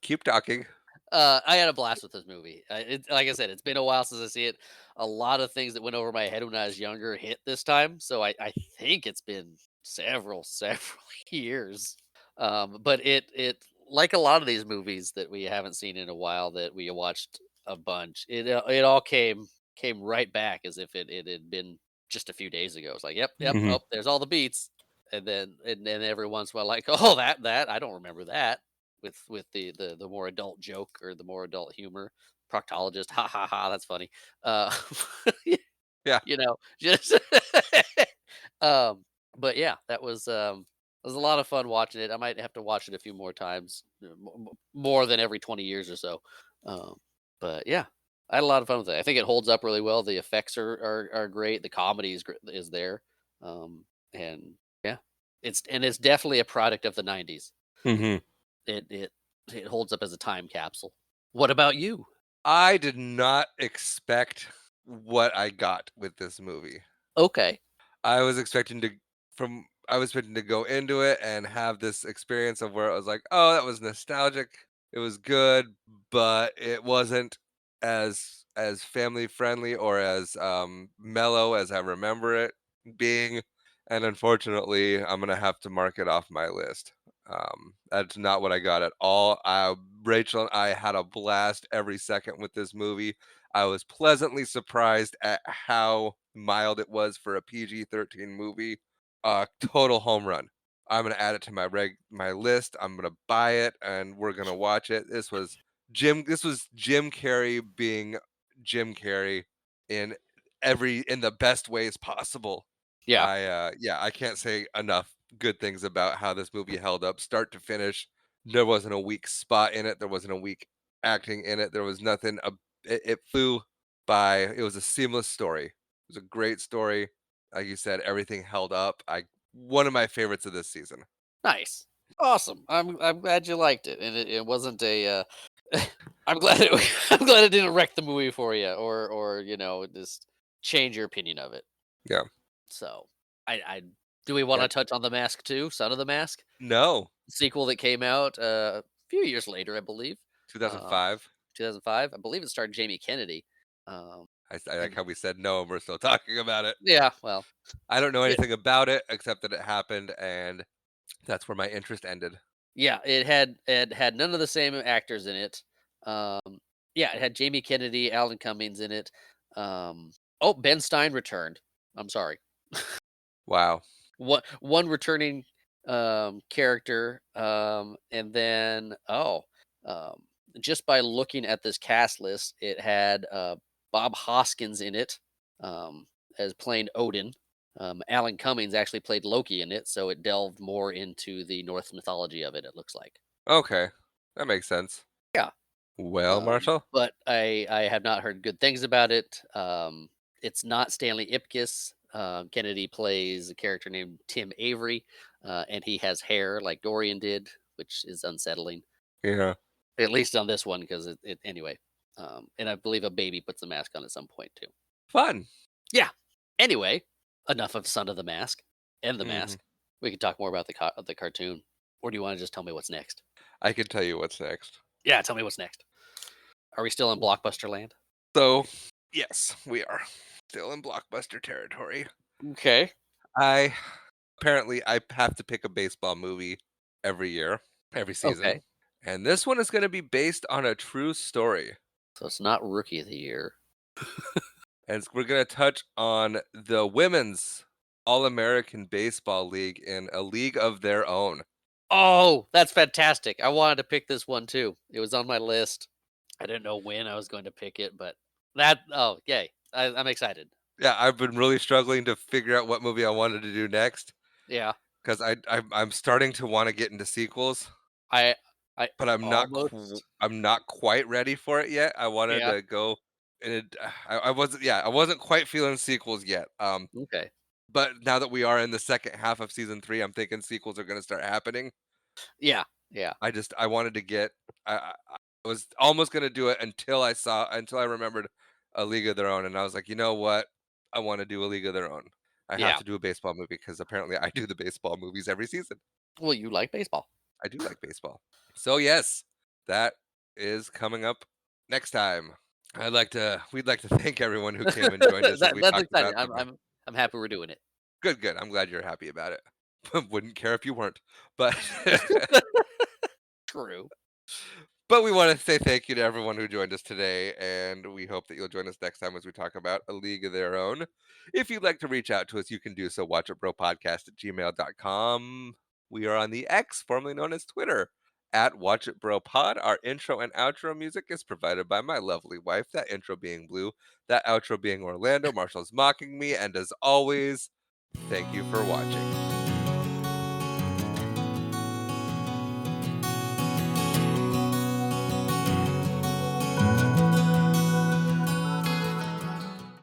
keep talking. I had a blast with this movie. Like I said, it's been a while since I see it. A lot of things that went over my head when I was younger hit this time, so I think it's been several years. But it like a lot of these movies that we haven't seen in a while that we watched a bunch. It all came right back as if it had been just a few days ago. It's like, yep, yep. Mhm. Oh, there's all the beats, and then every once in a while, like, oh, that I don't remember that with the more adult joke or the more adult humor. Proctologist, ha ha ha, that's funny. Uh, Yeah. you know, just um, but yeah, that was a lot of fun watching it. I might have to watch it a few more times, more than every 20 years or so. Um, but yeah, I had a lot of fun with it. I think it holds up really well. The effects are great. The comedy is there, and yeah, it's definitely a product of the 90s. Mhm. It it it holds up as a time capsule. What about you? I did not expect what I got with this movie. Okay. I was expecting to I was expecting to go into it and have this experience of where it was like, "Oh, that was nostalgic. It was good, but it wasn't as family friendly or as mellow as I remember it being." And unfortunately, I'm gonna have to mark it off my list. That's not what I got at all. Rachel and I had a blast every second with this movie. I was pleasantly surprised at how mild it was for a PG-13 movie. Total home run. I'm gonna add it to my list. I'm gonna buy it, and we're gonna watch it. This was Jim Carrey being Jim Carrey in in the best ways possible. Yeah, Yeah, I can't say enough good things about how this movie held up start to finish. There wasn't a weak spot in it. There wasn't a weak acting in it. There was nothing. It flew by. It was a seamless story. It was a great story. Like you said, everything held up. I One of my favorites of this season. nice, awesome. I'm glad you liked it, and it wasn't a. I'm glad it. I'm glad it didn't wreck the movie for you, or just change your opinion of it. Yeah. So, I do we want Yeah. to touch on the Mask too? Son of the Mask No. sequel that came out a few years later, I believe. Um, 2005. 2005. I believe it starred Jamie Kennedy. Um, I like and how we said no and we're still talking about it. yeah, well, I don't know yeah, anything about it except that it happened, and that's where my interest ended. yeah, it had none of the same actors in it. Um, yeah, it had Jamie Kennedy, Alan Cummings in it. Oh, Ben Stein returned. I'm sorry. Wow. One returning character, and then um, just by looking at this cast list, it had Bob Hoskins in it, um, as playing Odin. Alan Cummings actually played Loki in it, so it delved more into the Norse mythology of it. It looks like. Okay. That makes sense. Yeah. Well, Marshall? But I have not heard good things about it. It's not Stanley Ipkiss. Kennedy plays a character named Tim Avery, and he has hair like Dorian did, which is unsettling. Yeah. At least on this one, because it anyway. And I believe a baby puts the mask on at some point too. Fun. Yeah. Anyway, enough of Son of the Mask and the Mhm. Mask. We can talk more about the cartoon, or do you want to just tell me what's next? I can tell you what's next. Yeah, tell me what's next. Are we still in Blockbuster land? So, yes, we are still in blockbuster territory. Okay. I I have to pick a baseball movie every year, every Okay. season. And this one is going to be based on a true story. So it's not Rookie of the Year. We're going to touch on the women's All American Baseball League in a league of their own. Oh, that's fantastic. I wanted to pick this one too. It was on my list. I didn't know when I was going to pick it, but oh, yay. I'm excited. Yeah, I've been really struggling to figure out what movie I wanted to do next Yeah. because I'm starting to want to get into sequels, I I but almost I'm not quite ready for it yet. I wanted yeah. to go and I wasn't I wasn't quite feeling sequels yet. Okay. But now that we are in the second half of season 3, I'm thinking sequels are gonna start happening. Yeah. Yeah. I wanted to get I was almost gonna do it until I remembered A League of Their Own, and I was like, "You know what? I wanna do A League of Their Own. I have Yeah. to do a baseball movie because apparently I do the baseball movies every season. Well, you like baseball. I do like baseball." So, yes, that is coming up next time. We'd like to thank everyone who came and joined us as we That's talked exciting. about I'm happy we're doing it. Good, good. I'm glad you're happy about it. Wouldn't care if you weren't. But True. but we want to say thank you to everyone who joined us today, and we hope that you'll join us next time as we talk about A League of Their Own. If you'd like to reach out to us, you can do so. watchitbropodcast@gmail.com. We are on the X, formerly known as Twitter, at watchitbropod. Our intro and outro music is provided by my lovely wife, that intro being Blue, that outro being Orlando. Marshall's mocking me, and as always, thank you for watching.